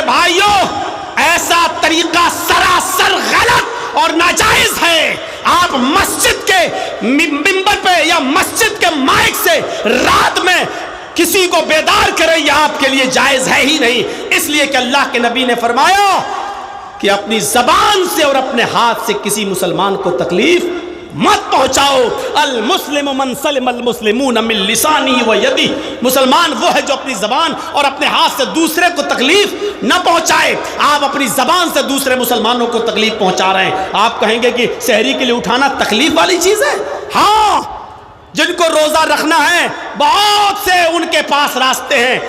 मेरे भाइयों, ऐसा तरीका सरासर गलत और नाजायज है। आप मस्जिद के मिंबर पे या मस्जिद के माइक से रात में किसी को बेदार करें, यह आपके लिए जायज है ही नहीं। इसलिए कि अल्लाह के नबी ने फरमाया कि अपनी जबान से और अपने हाथ से किसी मुसलमान को तकलीफ मत पहुंचाओ। अल मुस्लिम मन सलिमल मुस्लिमून मिन लिसानी व यदी, मुसलमान वो है जो अपनी जबान और अपने हाथ से दूसरे को तकलीफ न पहुंचाए। आप अपनी जबान से दूसरे मुसलमानों को तकलीफ पहुंचा रहे हैं। आप कहेंगे कि शहरी के लिए उठाना तकलीफ वाली चीज है? हाँ, जिनको रोजा रखना है बहुत से उनके पास रास्ते हैं।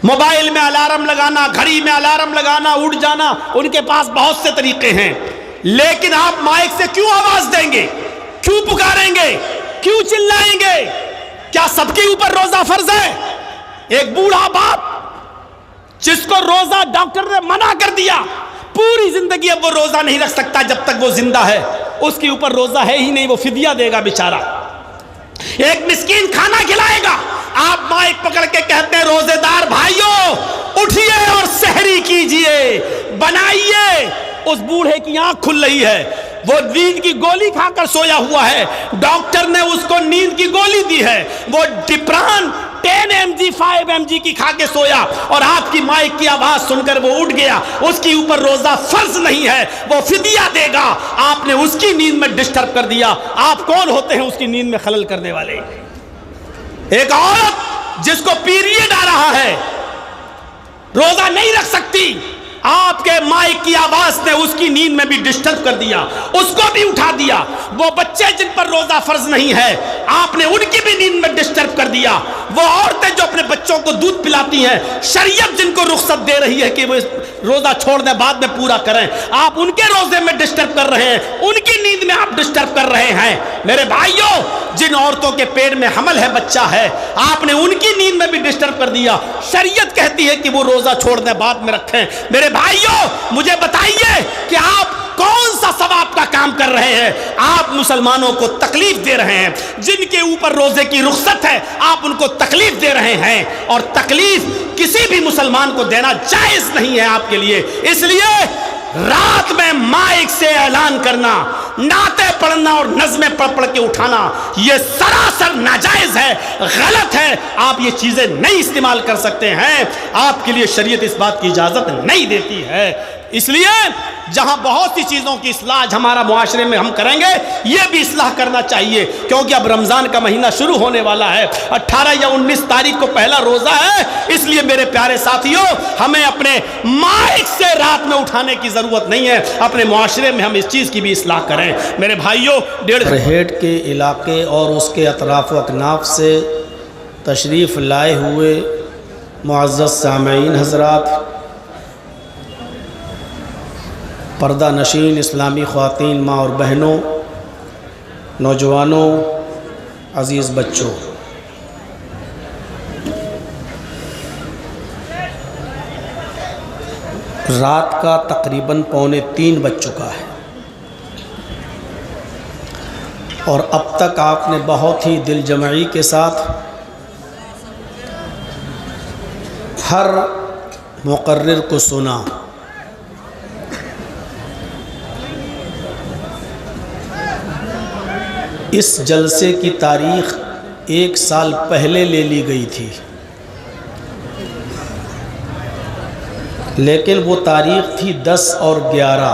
मोबाइल में अलार्म लगाना, घड़ी में अलार्म लगाना, उठ जाना, उनके पास बहुत से तरीके हैं। लेकिन आप माइक से क्यों आवाज देंगे, क्यों पुकारेंगे, क्यों चिल्लाएंगे? क्या सबके ऊपर रोजा फर्ज है? एक बूढ़ा बाप जिसको रोजा डॉक्टर ने मना कर दिया, पूरी जिंदगी अब वो रोजा नहीं रख सकता जब तक वो जिंदा है, उसके ऊपर रोजा है ही नहीं, वो फिदिया देगा बेचारा। एक मिस्कीन खाना खिलाएगा, आप माइक पकड़ के कहते हैं रोजेदार भाइयों उठिए और सहरी कीजिए, बनाइए। उस बूढ़े की आंख खुल रही है, वो नींद की गोली खाकर सोया हुआ है, डॉक्टर ने उसको नींद की गोली दी है, वो डिप्रान 10 mg 5 mg की खा के सोया और आपकी माइक की आवाज सुनकर वो उठ गया। उसके ऊपर रोजा फर्ज नहीं है, वो फिदिया देगा। आपने उसकी नींद में डिस्टर्ब कर दिया। आप कौन होते हैं उसकी नींद में खलल करने वाले? एक औरत जिसको पीरियड आ रहा है रोजा नहीं रख सकती, आपके माइक की आवाज ने उसकी नींद में भी डिस्टर्ब कर दिया, उसको भी उठा दिया। वो बच्चे जिन पर रोजा फर्ज नहीं है, आपने उनकी भी नींद में डिस्टर्ब कर दिया। वो औरतें जो अपने बच्चों को दूध पिलाती हैं, शरीयत जिनको रुख्सत दे रही है कि वो रोजा छोड़ने बाद में पूरा करें, आप उनके रोजे में डिस्टर्ब कर रहे हैं, उनकी नींद में आप डिस्टर्ब कर रहे हैं। मेरे भाइयों, जिन औरतों के पेट में हमल है, बच्चा है, आपने उनकी नींद में भी डिस्टर्ब कर दिया। शरीयत कहती है कि वो रोजा छोड़ने बाद में रखें। मेरे भाइयों, मुझे बताइए कि आप कौन सा सवाब का काम कर रहे हैं? आप मुसलमानों को तकलीफ दे रहे हैं। जिनके ऊपर रोजे की रुख्सत है, आप उनको तकलीफ दे रहे हैं, और तकलीफ किसी भी मुसलमान को देना जायज नहीं है आपके लिए। इसलिए रात में माइक से ऐलान करना, नाते पढ़ना और नज़में पढ़ पढ़ के उठाना, यह सरासर नाजायज है, गलत है। आप ये चीजें नहीं इस्तेमाल कर सकते हैं, आपके लिए शरीयत इस बात की इजाजत नहीं देती है। इसलिए जहां बहुत सी चीजों की इस्लाह हमारा मुआशरे में हम करेंगे, यह भी इस्लाह करना चाहिए, क्योंकि अब रमजान का महीना शुरू होने वाला है। 18 या 19 तारीख को पहला रोजा है। इसलिए मेरे प्यारे साथियों, हमें अपने माइक से रात में उठाने की जरूरत नहीं है। अपने मुआशरे में हम इस चीज की भी इस्लाह करें। मेरे भाइयों, हेड के इलाके और उसके अतराफ अकनाफ से तशरीफ़ लाए हुए मुअज़्ज़ज़ सामईन हज़रात, पर्दा नशीन इस्लामी ख़वातीन माँ और बहनों, नौजवानों, अज़ीज़ बच्चों, रात का तकरीबन 2:45 बज चुका है और अब तक आपने बहुत ही दिलजमई के साथ हर मुक़र्रिर को सुना। इस जलसे की तारीख़ 1 साल पहले ले ली गई थी, लेकिन वो तारीख़ थी 10 और 11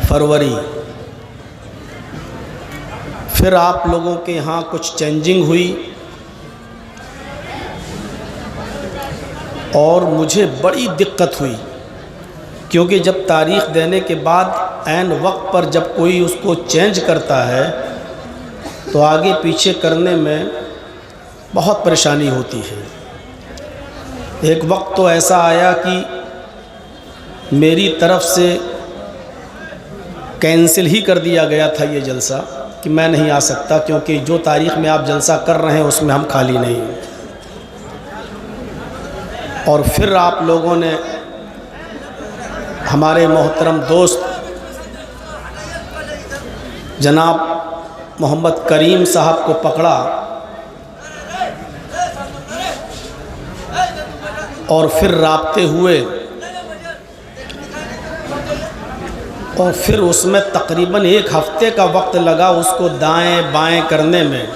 फरवरी। फिर आप लोगों के यहाँ कुछ चेंजिंग हुई और मुझे बड़ी दिक्कत हुई, क्योंकि जब तारीख़ देने के बाद ऐन वक्त पर जब कोई उसको चेंज करता है तो आगे पीछे करने में बहुत परेशानी होती है। एक वक्त तो ऐसा आया कि मेरी तरफ़ से कैंसिल ही कर दिया गया था ये जलसा, कि मैं नहीं आ सकता, क्योंकि जो तारीख़ में आप जलसा कर रहे हैं उसमें हम खाली नहीं हैं। और फिर आप लोगों ने हमारे मोहतरम दोस्त जनाब मोहम्मद करीम साहब को पकड़ा और फिर राब्ते हुए और फिर उसमें तकरीबन 1 हफ्ते का वक्त लगा उसको दाएं बाएं करने में।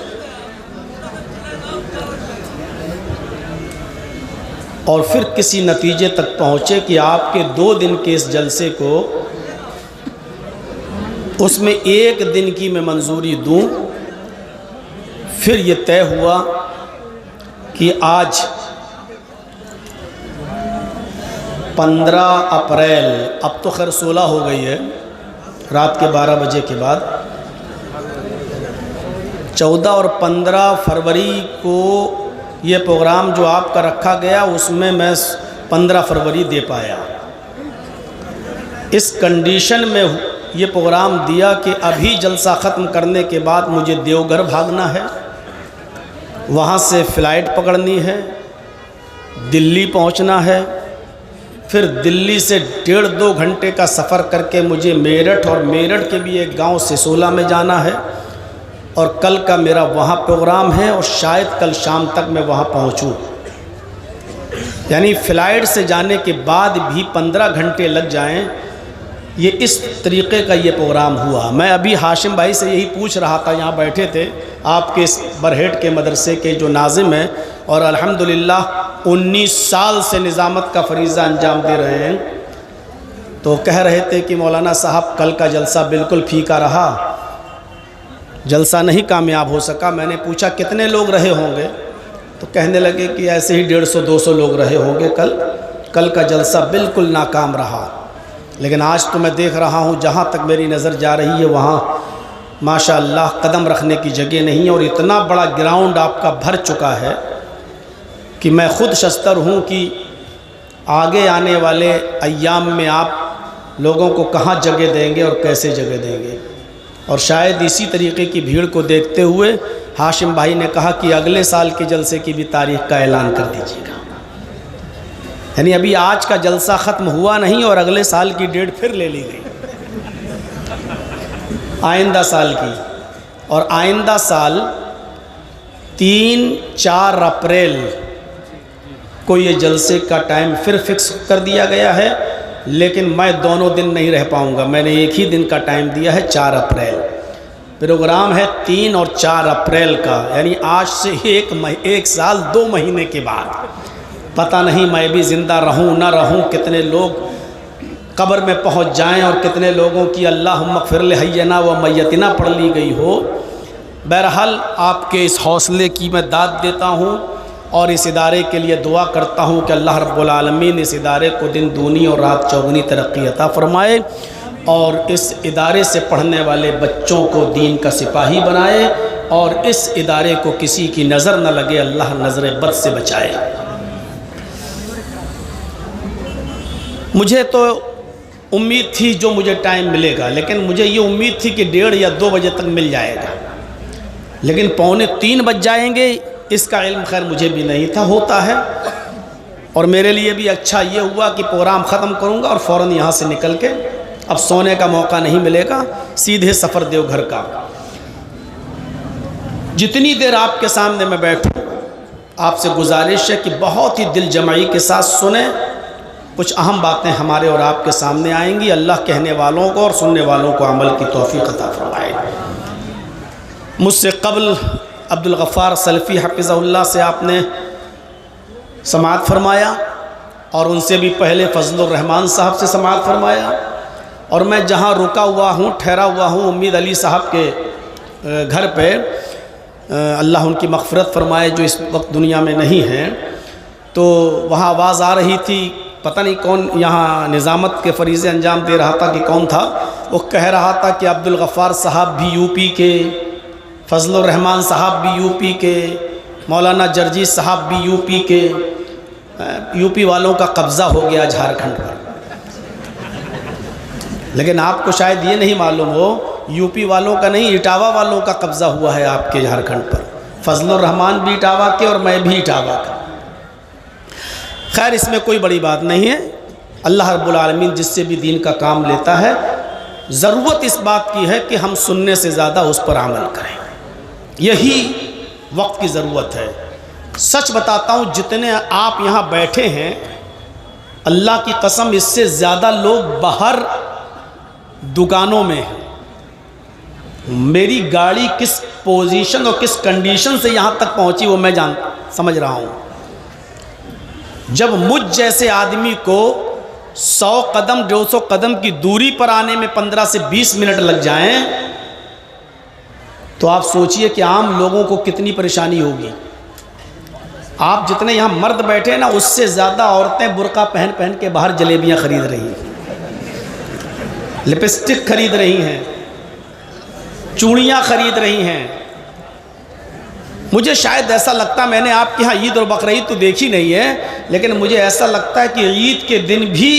और फिर किसी नतीजे तक पहुँचे कि आपके 2 दिन के इस जलसे को उसमें 1 दिन की मैं मंजूरी दूं। फिर ये तय हुआ कि आज 15 अप्रैल, अब तो खैर 16 हो गई है, रात के 12 बजे के बाद, 14 और 15 फरवरी को ये प्रोग्राम जो आपका रखा गया उसमें मैं 15 फरवरी दे पाया। इस कंडीशन में ये प्रोग्राम दिया कि अभी जलसा ख़त्म करने के बाद मुझे देवघर भागना है, वहाँ से फ़्लाइट पकड़नी है, दिल्ली पहुँचना है, फिर दिल्ली से 1.5-2 घंटे का सफ़र करके मुझे मेरठ और मेरठ के भी एक गांव सिसोला में जाना है, और कल का मेरा वहाँ प्रोग्राम है और शायद कल शाम तक मैं वहाँ पहुँचूँ। यानी फ़्लाइट से जाने के बाद भी 15 घंटे लग जाएं, ये इस तरीक़े का ये प्रोग्राम हुआ। मैं अभी हाशिम भाई से यही पूछ रहा था, यहाँ बैठे थे आपके इस बरहेट के मदरसे के जो नाज़िम हैं और अल्हम्दुलिल्लाह 19 साल से निज़ामत का फ़रीज़ा अंजाम दे रहे हैं, तो कह रहे थे कि मौलाना साहब कल का जलसा बिल्कुल फीका रहा, जलसा नहीं कामयाब हो सका। मैंने पूछा कितने लोग रहे होंगे, तो कहने लगे कि ऐसे ही 150-200 लोग रहे होंगे कल का जलसा बिल्कुल नाकाम रहा। लेकिन आज तो मैं देख रहा हूँ जहाँ तक मेरी नज़र जा रही है वहाँ माशाअल्लाह कदम रखने की जगह नहीं है, और इतना बड़ा ग्राउंड आपका भर चुका है कि मैं ख़ुद शस्तर हूँ कि आगे आने वाले अय्याम में आप लोगों को कहाँ जगह देंगे और कैसे जगह देंगे। और शायद इसी तरीके की भीड़ को देखते हुए हाशिम भाई ने कहा कि अगले साल के जलसे की भी तारीख़ का ऐलान कर दीजिएगा। यानी अभी आज का जलसा ख़त्म हुआ नहीं और अगले साल की डेट फिर ले ली गई, आइंदा साल की। और आइंदा साल 3-4 अप्रैल को ये जलसे का टाइम फिर फिक्स कर दिया गया है, लेकिन मैं दोनों दिन नहीं रह पाऊँगा। मैंने एक ही दिन का टाइम दिया है, 4 अप्रैल। प्रोग्राम है 3 और 4 अप्रैल का, यानी आज से 1 साल 2 महीने के बाद। पता नहीं मैं भी ज़िंदा रहूं ना रहूं, कितने लोग कब्र में पहुंच जाएं और कितने लोगों की अल्लाहुम्मा फ़िर लिहय्यना व मय्यतिना पढ़ ली गई हो। बहरहाल आपके इस हौसले की मैं दाद देता हूं और इस इदारे के लिए दुआ करता हूं कि अल्लाह रब्बुल आलमीन इस इदारे को दिन दूनी और रात चौगुनी तरक्की अता फ़रमाए, और इस इदारे से पढ़ने वाले बच्चों को दीन का सिपाही बनाए, और इस इदारे को किसी की नज़र न लगे, अल्लाह नज़र बद से बचाए। मुझे तो उम्मीद थी जो मुझे टाइम मिलेगा, लेकिन मुझे ये उम्मीद थी कि 1:30 या 2 बजे तक मिल जाएगा, लेकिन 2:45 बज जाएंगे, इसका इल्म खैर मुझे भी नहीं था। होता है, और मेरे लिए भी अच्छा ये हुआ कि प्रोग्राम ख़त्म करूँगा और फ़ौरन यहाँ से निकल के अब सोने का मौका नहीं मिलेगा, सीधे सफ़र देवघर का। जितनी देर आपके सामने मैं बैठूँ, आपसे गुजारिश है कि बहुत ही दिल जमाई के साथ सुने। कुछ अहम बातें हमारे और आपके सामने आएंगी। अल्लाह कहने वालों को और सुनने वालों को अमल की तौफीक अता फरमाए। मुझसे कबल अब्दुल गफ़्फ़ार सलफ़ी हफ़िज़हुल्लाह से आपने समाअत फरमाया, और उनसे भी पहले फजलुर रहमान साहब से समाअत फरमाया, और मैं जहाँ रुका हुआ हूँ, ठहरा हुआ हूँ, उम्मीद अली साहब के घर पे, अल्लाह उनकी मग़फ़िरत फरमाए जो इस वक्त दुनिया में नहीं हैं। तो वहाँ आवाज़ आ रही थी, पता नहीं कौन यहाँ निज़ामत के फ़रीज़े अंजाम दे रहा था कि कौन था, वो कह रहा था कि अब्दुल गफ़्फ़ार साहब भी यूपी के, फजलुर रहमान साहब भी यूपी के, मौलाना जर्जी साहब भी यूपी के। यूपी वालों का कब्ज़ा हो गया झारखंड पर, लेकिन आपको शायद ये नहीं मालूम हो, यूपी वालों का नहीं, इटावा वालों का कब्ज़ा हुआ है आपके झारखंड पर। फजलुर रहमान भी इटावा के और मैं भी इटावा का। खैर, इसमें कोई बड़ी बात नहीं है। अल्लाह रब्बुल आलमीन जिससे भी दीन का काम लेता है, ज़रूरत इस बात की है कि हम सुनने से ज़्यादा उस पर अमल करें। यही वक्त की ज़रूरत है। सच बताता हूँ, जितने आप यहाँ बैठे हैं, अल्लाह की कसम इससे ज़्यादा लोग बाहर दुकानों में हैं। मेरी गाड़ी किस पोजीशन और किस कंडीशन से यहाँ तक पहुँची वो मैं समझ रहा हूँ। जब मुझ जैसे आदमी को 100 कदम 200 कदम की दूरी पर आने में 15 से 20 मिनट लग जाएं, तो आप सोचिए कि आम लोगों को कितनी परेशानी होगी। आप जितने यहाँ मर्द बैठे हैं ना, उससे ज़्यादा औरतें बुर्का पहन पहन के बाहर जलेबियाँ खरीद रही हैं, लिपस्टिक खरीद रही हैं, चूड़ियाँ खरीद रही हैं। मुझे शायद ऐसा लगता, मैंने आपके यहाँ ईद और बकरीद तो देखी नहीं है, लेकिन मुझे ऐसा लगता है कि ईद के दिन भी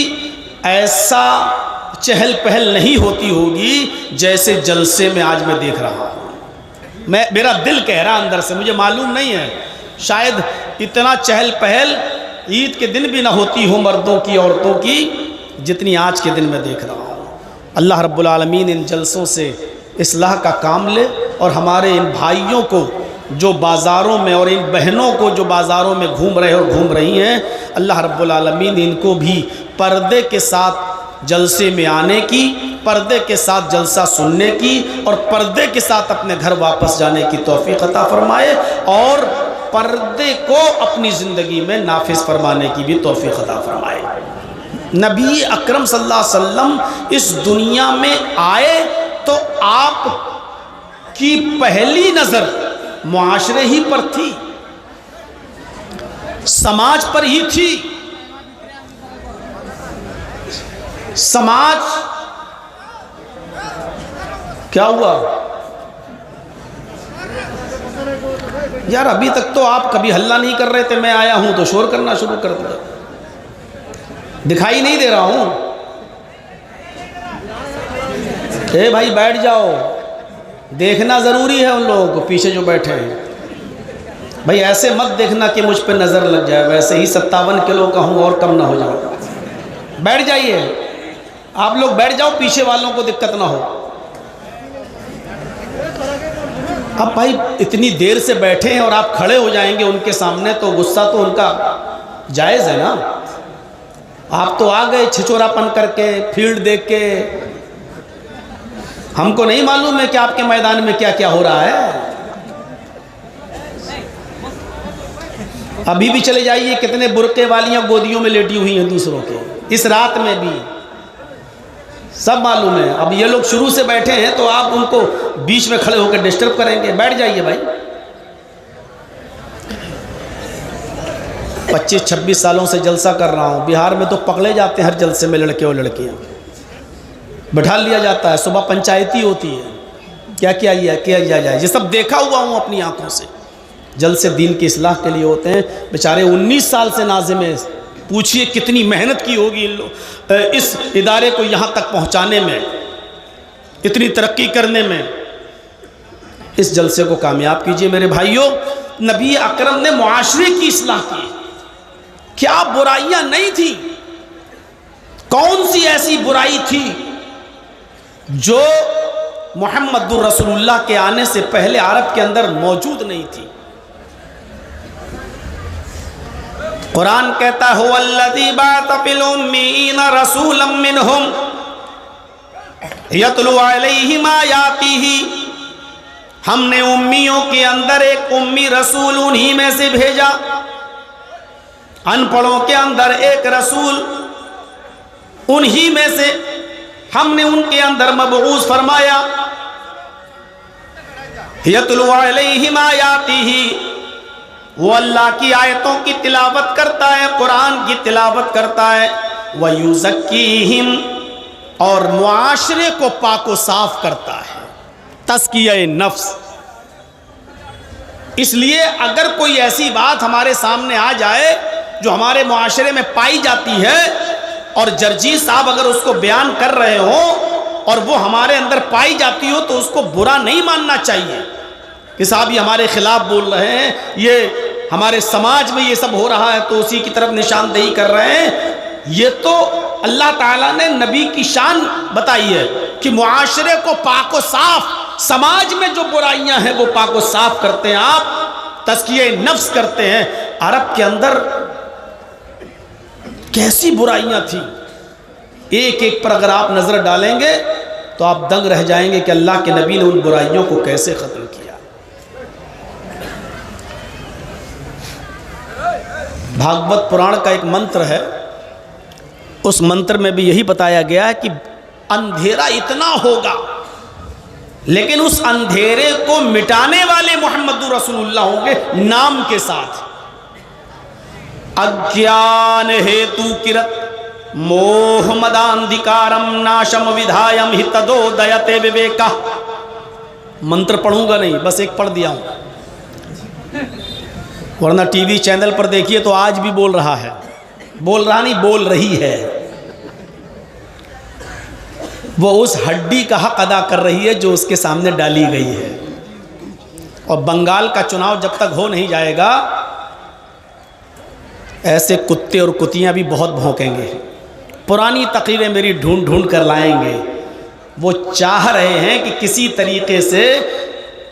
ऐसा चहल पहल नहीं होती होगी जैसे जलसे में आज मैं देख रहा हूँ। मेरा दिल कह रहा अंदर से, मुझे मालूम नहीं है, शायद इतना चहल पहल ईद के दिन भी ना होती हो मर्दों की औरतों की जितनी आज के दिन मैं देख रहा हूँ। अल्लाह रब्बुल आलमीन इन जलसों से इस्लाह का काम ले, और हमारे इन भाइयों को जो बाज़ारों में और इन बहनों को जो बाज़ारों में घूम रहे और घूम रही हैं, अल्लाह रब्बुल आलमीन इनको भी पर्दे के साथ जलसे में आने की, पर्दे के साथ जलसा सुनने की और पर्दे के साथ अपने घर वापस जाने की तौफीक अता फरमाए, और पर्दे को अपनी ज़िंदगी में नाफिज फरमाने की भी तौफीक अता फरमाए। नबी अकरम सल्लल्लाहु अलैहि वसल्लम इस दुनिया में आए तो आप की पहली नज़र मुआशरे ही पर थी, समाज पर ही थी। समाज क्या हुआ यार? अभी तक तो आप कभी हल्ला नहीं कर रहे थे, मैं आया हूं तो शोर करना शुरू कर दिया। दिखाई नहीं दे रहा हूं? ए भाई बैठ जाओ, देखना ज़रूरी है उन लोगों को पीछे जो बैठे हैं। भाई ऐसे मत देखना कि मुझ पे नज़र लग जाए, वैसे ही 57 किलो का हूँ और कम ना हो जाओ। बैठ जाइए, आप लोग बैठ जाओ, पीछे वालों को दिक्कत ना हो। अब भाई इतनी देर से बैठे हैं और आप खड़े हो जाएंगे उनके सामने, तो गुस्सा तो उनका जायज़ है ना। आप तो आ गए छिछोरापन करके, फील्ड देख के, हमको नहीं मालूम है कि आपके मैदान में क्या क्या हो रहा है। अभी भी चले जाइए, कितने बुरके वालियां गोदियों में लेटी हुई हैं दूसरों के, इस रात में भी सब मालूम है। अब ये लोग शुरू से बैठे हैं तो आप उनको बीच में खड़े होकर डिस्टर्ब करेंगे? बैठ जाइए भाई। 25-26 सालों से जलसा कर रहा हूँ, बिहार में तो पकड़े जाते हैं हर जलसे में लड़के और लड़कियाँ, बैठा लिया जाता है, सुबह पंचायती होती है, क्या किया जाए, ये सब देखा हुआ हूँ अपनी आंखों से। जलसे दीन की इस्लाह के लिए होते हैं। बेचारे 19 साल से नाज़िम है, पूछिए कितनी मेहनत की होगी इन लोग इस इदारे को यहाँ तक पहुँचाने में, इतनी तरक्की करने में। इस जलसे को कामयाब कीजिए मेरे भाइयों। नबी अकरम ने मुआशरे की इस्लाह की, क्या बुराइयाँ नहीं थी? कौन सी ऐसी बुराई थी जो मुहम्मदुर रसूलुल्लाह के आने से पहले अरब के अंदर मौजूद नहीं थी? कुरान कहता है हुवल्लज़ी बअसा फिल उम्मीयीना रसूलन मिनहुम यतलू अलैहिम आयातिही। हमने उम्मियों के अंदर एक उम्मी रसूल उन्हीं में से भेजा, अनपढ़ों के अंदर एक रसूल उन्हीं में से हमने उनके अंदर मबऊस फरमाया। यतलू अलैहिम आयातिही, वो अल्लाह की आयतों की तिलावत करता है, कुरान की तिलावत करता है। व युज़क्कीहिम, और मुआशरे को पाको साफ करता है, तज़किया नफ्स। इसलिए अगर कोई ऐसी बात हमारे सामने आ जाए जो हमारे मुआशरे में पाई जाती है और जर्जी साहब अगर उसको बयान कर रहे हो और वो हमारे अंदर पाई जाती हो, तो उसको बुरा नहीं मानना चाहिए कि साहब ये हमारे खिलाफ बोल रहे हैं, ये हमारे समाज में ये सब हो रहा है तो उसी की तरफ निशानदेही कर रहे हैं। ये तो अल्लाह ताला ने नबी की शान बताई है कि मुआशरे को पाको साफ, समाज में जो बुराइयां हैं वो पाको साफ करते हैं आप, तज़किये नफ्स करते हैं। अरब के अंदर कैसी बुराइयां थी, एक एक पर अगर आप नजर डालेंगे तो आप दंग रह जाएंगे कि अल्लाह के नबी ने उन बुराइयों को कैसे खत्म किया। भागवत पुराण का एक मंत्र है, उस मंत्र में भी यही बताया गया है कि अंधेरा इतना होगा, लेकिन उस अंधेरे को मिटाने वाले मोहम्मद रसूलुल्लाह होंगे नाम के साथ। अज्ञान हेतु किरत मोह मदांधिकारम नाशम विधायम हितदोदयते विवेका। मंत्र पढ़ूंगा नहीं, बस एक पढ़ दिया हूं, वरना टीवी चैनल पर देखिए तो आज भी बोल रहा है, बोल रहा नहीं बोल रही है। वो उस हड्डी का हक अदा कर रही है जो उसके सामने डाली गई है। और बंगाल का चुनाव जब तक हो नहीं जाएगा, ऐसे कुत्ते और कुतियां भी बहुत भौंकेंगे। पुरानी तकरीरें मेरी ढूंढ ढूंढ कर लाएंगे। वो चाह रहे हैं कि किसी तरीके से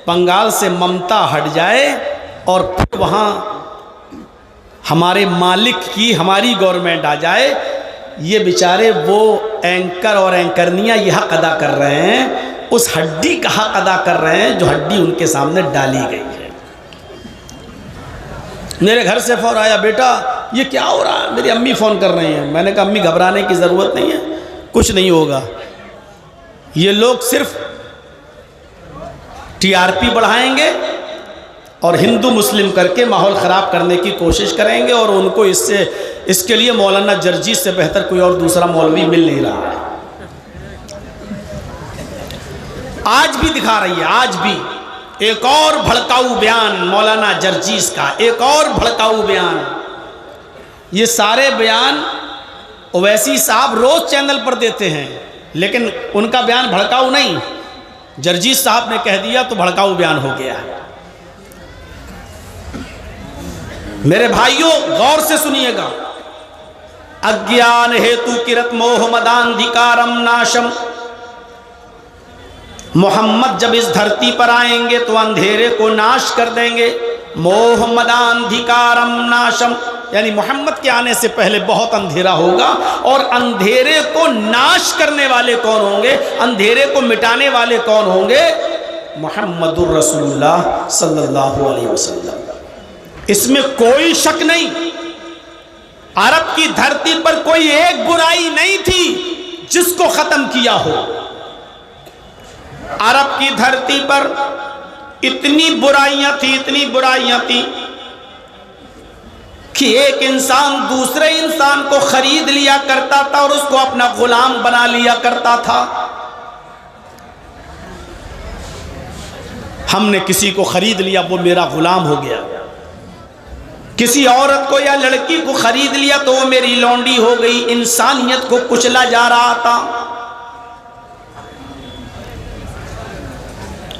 बंगाल से ममता हट जाए और फिर वहाँ हमारे मालिक की हमारी गवर्नमेंट आ जाए। ये बेचारे वो एंकर और एंकरनियाँ यह हक अदा कर रहे हैं, उस हड्डी का हक अदा कर रहे हैं जो हड्डी उनके सामने डाली गई है। मेरे घर से फ़ोन आया, बेटा ये क्या हो रहा है? मेरी अम्मी फ़ोन कर रही हैं। मैंने कहा अम्मी घबराने की ज़रूरत नहीं है, कुछ नहीं होगा। ये लोग सिर्फ टीआरपी बढ़ाएंगे और हिंदू मुस्लिम करके माहौल ख़राब करने की कोशिश करेंगे, और उनको इसके लिए मौलाना जर्जीस से बेहतर कोई और दूसरा मौलवी मिल नहीं रहा है। आज भी दिखा रही है, आज भी एक और भड़काऊ बयान मौलाना जर्जीस का, एक और भड़काऊ बयान। ये सारे बयान ओवैसी साहब रोज चैनल पर देते हैं, लेकिन उनका बयान भड़काऊ नहीं। जर्जीस साहब ने कह दिया तो भड़काऊ बयान हो गया। मेरे भाइयों गौर से सुनिएगा। अज्ञान हेतु किरत मोह मदांधिकारम नाशम। मोहम्मद जब इस धरती पर आएंगे तो अंधेरे को नाश कर देंगे। मोह मदांधिकारम नाशम, यानी मोहम्मद के आने से पहले बहुत अंधेरा होगा, और अंधेरे को नाश करने वाले कौन होंगे, अंधेरे को मिटाने वाले कौन होंगे? मुहम्मदुर रसूलुल्लाह सल्लल्लाहु अलैहि वसल्लम। इसमें कोई शक नहीं। अरब की धरती पर कोई एक बुराई नहीं थी जिसको खत्म किया हो। अरब की धरती पर इतनी बुराइयां थी, इतनी बुराइयां थी कि एक इंसान दूसरे इंसान को खरीद लिया करता था और उसको अपना गुलाम बना लिया करता था। हमने किसी को खरीद लिया, वो मेरा गुलाम हो गया। किसी औरत को या लड़की को खरीद लिया तो वो मेरी लौंडी हो गई। इंसानियत को कुचला जा रहा था।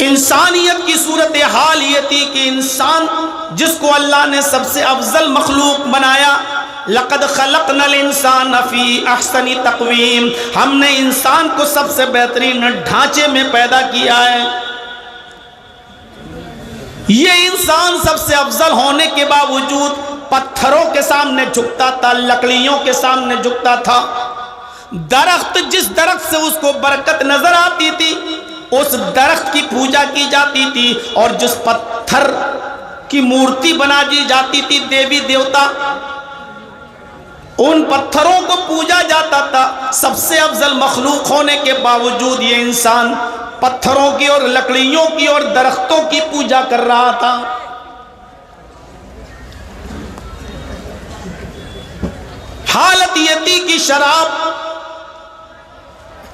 इंसानियत की सूरत हाल ये थी कि इंसान जिसको अल्लाह ने सबसे अफजल मखलूक बनाया, लक़द खलक़नल इंसान फी अहसनी तक़वीम, हमने इंसान को सबसे बेहतरीन ढांचे में पैदा किया है। ये इंसान सबसे अफजल होने के बावजूद पत्थरों के सामने झुकता था, लकड़ियों के सामने झुकता था। दरख्त, जिस दरख्त से उसको बरकत नजर आती थी, उस दरख्त की पूजा की जाती थी, और जिस पत्थर की मूर्ति बना दी जाती थी देवी देवता, उन पत्थरों को पूजा जाता था। सबसे अफजल मखलूक होने के बावजूद ये इंसान पत्थरों की और लकड़ियों की और दरख्तों की पूजा कर रहा था। हालत ये थी कि शराब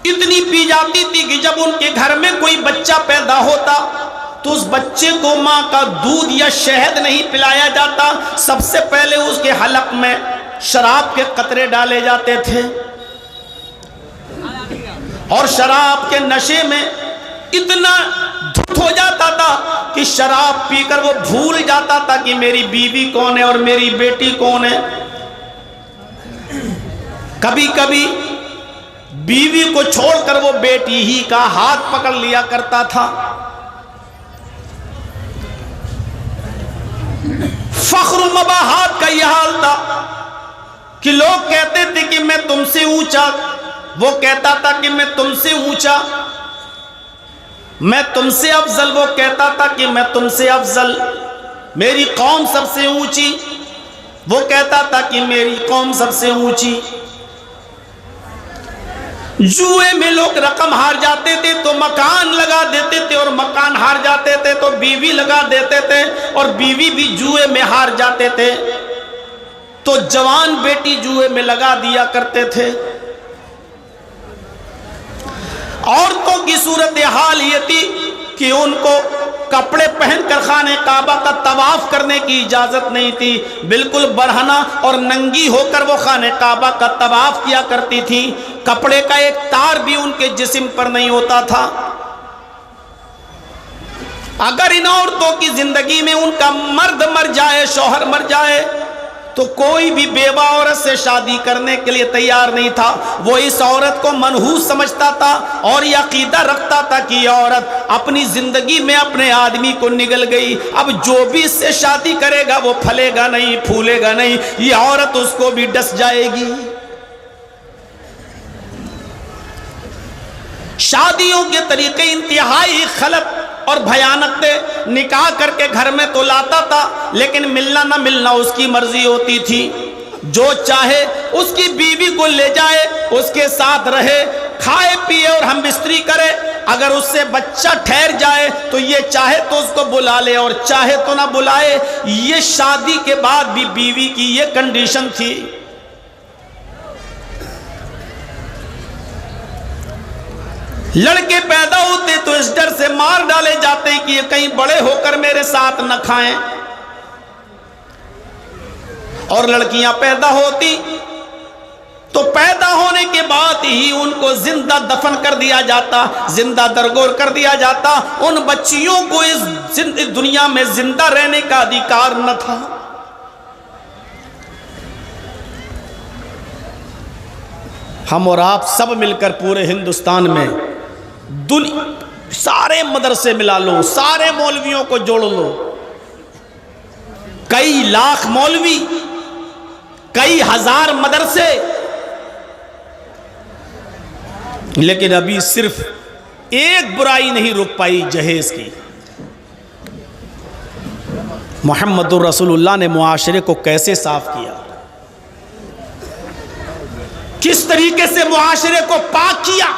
इतनी पी जाती थी कि जब उनके घर में कोई बच्चा पैदा होता तो उस बच्चे को माँ का दूध या शहद नहीं पिलाया जाता, सबसे पहले उसके हलक में शराब के कतरे डाले जाते थे। और शराब के नशे में इतना धुत हो जाता था कि शराब पीकर वो भूल जाता था कि मेरी बीवी कौन है और मेरी बेटी कौन है। कभी कभी बीवी को छोड़कर वो बेटी ही का हाथ पकड़ लिया करता था। फख्र मबाहात का यह हाल था कि लोग कहते थे कि मैं तुमसे ऊंचा, वो कहता था कि मैं तुमसे ऊंचा, मैं तुमसे अफजल, वो कहता था कि मैं तुमसे अफजल, मेरी कौम सबसे ऊंची, वो कहता था कि मेरी कौम सबसे ऊंची। जुए में लोग रकम हार जाते थे तो मकान लगा देते थे, और मकान हार जाते थे तो बीवी लगा देते थे, और बीवी भी जुए में हार जाते थे तो जवान बेटी जुए में लगा दिया करते थे। औरतों की सूरत हाल ये थी कि उनको कपड़े पहनकर खाने काबा का तवाफ करने की इजाजत नहीं थी, बिल्कुल बरहना और नंगी होकर वो खाने काबा का तवाफ किया करती थी। कपड़े का एक तार भी उनके जिस्म पर नहीं होता था। अगर इन औरतों की जिंदगी में उनका मर्द मर जाए, शौहर मर जाए, तो कोई भी बेवा औरत से शादी करने के लिए तैयार नहीं था। वो इस औरत को मनहूस समझता था और यह अकीदा रखता था कि यह औरत अपनी जिंदगी में अपने आदमी को निगल गई, अब जो भी इससे शादी करेगा वो फलेगा नहीं, फूलेगा नहीं, यह औरत उसको भी डस जाएगी। शादियों के तरीके इंतहाई खलत और भयानक थे। निकाह करके घर में तो लाता था, लेकिन मिलना ना मिलना उसकी मर्जी होती थी। जो चाहे उसकी बीवी को ले जाए, उसके साथ रहे, खाए पिए और हम बिस्तरी करे। अगर उससे बच्चा ठहर जाए तो ये चाहे तो उसको बुला ले और चाहे तो ना बुलाए। ये शादी के बाद भी बीवी की ये कंडीशन थी। लड़के पैदा होते तो इस डर से मार डाले जाते कि ये कहीं बड़े होकर मेरे साथ न खाएं, और लड़कियां पैदा होती तो पैदा होने के बाद ही उनको जिंदा दफन कर दिया जाता, जिंदा दरगोर कर दिया जाता। उन बच्चियों को इस दुनिया में जिंदा रहने का अधिकार न था। हम और आप सब मिलकर पूरे हिंदुस्तान में सारे मदरसे मिला लो, सारे मौलवियों को जोड़ लो, कई लाख मौलवी, कई हजार मदरसे, लेकिन अभी सिर्फ एक बुराई नहीं रुक पाई जहेज की। मोहम्मदुर रसूलुल्लाह ने मुआशरे को कैसे साफ किया, किस तरीके से मुआशरे को पाक किया,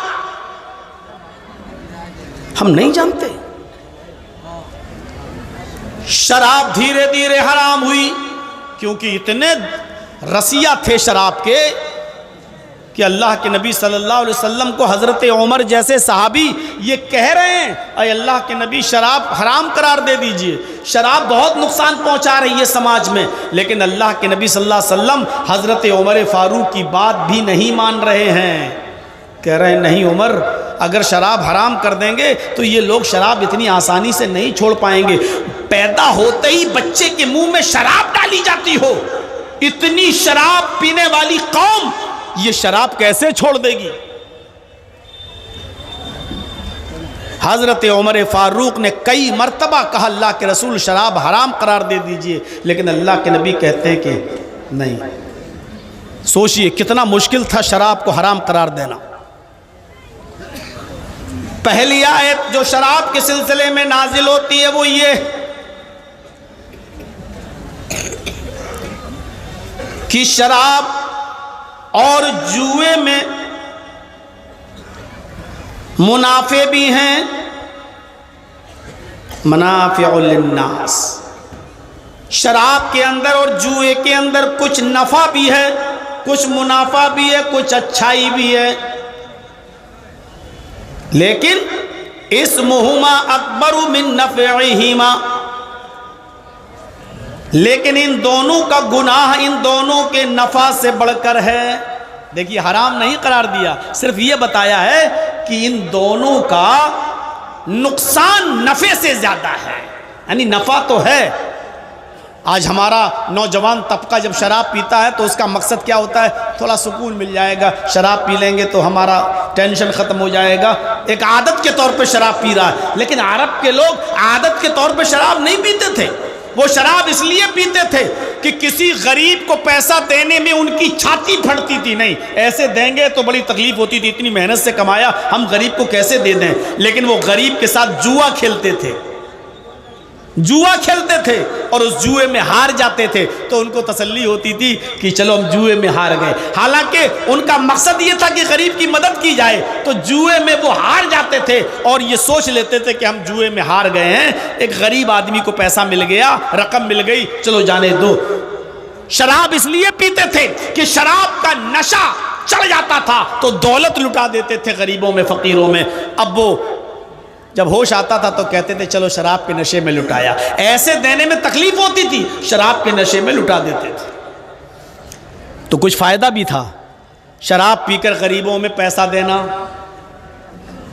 हम नहीं जानते। शराब धीरे धीरे हराम हुई, क्योंकि इतने रसिया थे शराब के कि अल्लाह के नबी सल्लल्लाहु अलैहि वसल्लम को हज़रत उमर जैसे सहाबी ये कह रहे हैं, अरे अल्लाह के नबी शराब हराम करार दे दीजिए, शराब बहुत नुकसान पहुंचा रही है समाज में। लेकिन अल्लाह के नबी सल्लल्लाहु अलैहि वसल्लम हज़रत उमर फ़ारूक की बात भी नहीं मान रहे हैं। कह रहे हैं नहीं उमर, अगर शराब हराम कर देंगे तो ये लोग शराब इतनी आसानी से नहीं छोड़ पाएंगे। पैदा होते ही बच्चे के मुंह में शराब डाली जाती हो, इतनी शराब पीने वाली कौम ये शराब कैसे छोड़ देगी। हजरत उमर फारूक ने कई मर्तबा कहा अल्लाह के रसूल शराब हराम करार दे दीजिए, लेकिन अल्लाह के नबी कहते हैं कि नहीं। सोचिए कितना मुश्किल था शराब को हराम करार देना। पहली आयत जो शराब के सिलसिले में नाजिल होती है वो ये कि शराब और जुए में मुनाफे भी हैं, मनाफिउल लिन्नास। शराब के अंदर और जुए के अंदर कुछ नफा भी है, कुछ मुनाफा भी है, कुछ अच्छाई भी है। लेकिन इस्मुहुमा अकबरु मिन नफ़इहिमा, लेकिन इन दोनों का गुनाह इन दोनों के नफा से बढ़कर है। देखिए हराम नहीं करार दिया, सिर्फ ये बताया है कि इन दोनों का नुकसान नफे से ज्यादा है। यानी नफा तो है। आज हमारा नौजवान तबका जब शराब पीता है तो उसका मकसद क्या होता है, थोड़ा सुकून मिल जाएगा, शराब पी लेंगे तो हमारा टेंशन ख़त्म हो जाएगा। एक आदत के तौर पे शराब पी रहा है। लेकिन अरब के लोग आदत के तौर पे शराब नहीं पीते थे, वो शराब इसलिए पीते थे कि किसी गरीब को पैसा देने में उनकी छाती फटती थी, नहीं ऐसे देंगे तो बड़ी तकलीफ होती थी, इतनी मेहनत से कमाया हम गरीब को कैसे दे दें। लेकिन वो गरीब के साथ जुआ खेलते थे, जुआ खेलते थे और उस जुए में हार जाते थे तो उनको तसल्ली होती थी कि चलो हम जुए में हार गए। हालांकि उनका मकसद ये था कि गरीब की मदद की जाए, तो जुए में वो हार जाते थे और ये सोच लेते थे कि हम जुए में हार गए हैं, एक गरीब आदमी को पैसा मिल गया, रकम मिल गई, चलो जाने दो। शराब इसलिए पीते थे कि शराब का नशा चढ़ जाता था तो दौलत लुटा देते थे गरीबों में, फकीरों में। अब वो जब होश आता था तो कहते थे चलो शराब के नशे में लुटाया। ऐसे देने में तकलीफ होती थी, शराब के नशे में लुटा देते थे। तो कुछ फायदा भी था, शराब पीकर गरीबों में पैसा देना,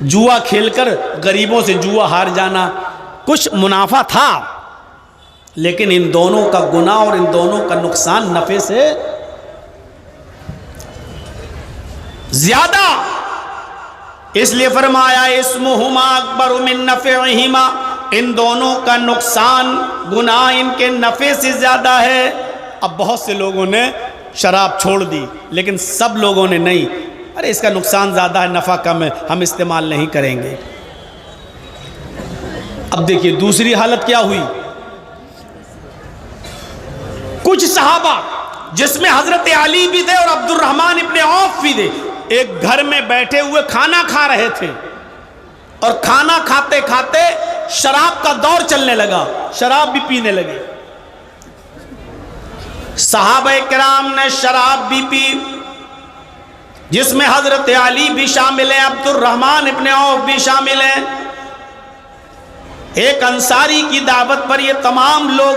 जुआ खेलकर गरीबों से जुआ हार जाना, कुछ मुनाफा था। लेकिन इन दोनों का गुनाह और इन दोनों का नुकसान नफे से ज्यादा, इसलिए फरमाया इस्मुहुमा अकबर मिन नफ़इहिमा, इन दोनों का नुकसान गुनाह इनके नफ़े से ज़्यादा है। अब बहुत से लोगों ने शराब छोड़ दी, लेकिन सब लोगों ने नहीं, अरे इसका नुकसान ज़्यादा है, नफ़ा कम है, हम इस्तेमाल नहीं करेंगे। अब देखिए दूसरी हालत क्या हुई, कुछ सहाबा जिसमें हज़रत अली भी थे और अब्दुर्रहमान इब्ने औफ भी थे, एक घर में बैठे हुए खाना खा रहे थे और खाना खाते खाते शराब का दौर चलने लगा, शराब भी पीने लगे। सहाबा किराम ने शराब भी पी, जिसमें हजरत अली भी शामिल है, अब्दुर्रहमान इब्ने औफ भी शामिल हैं। एक अंसारी की दावत पर ये तमाम लोग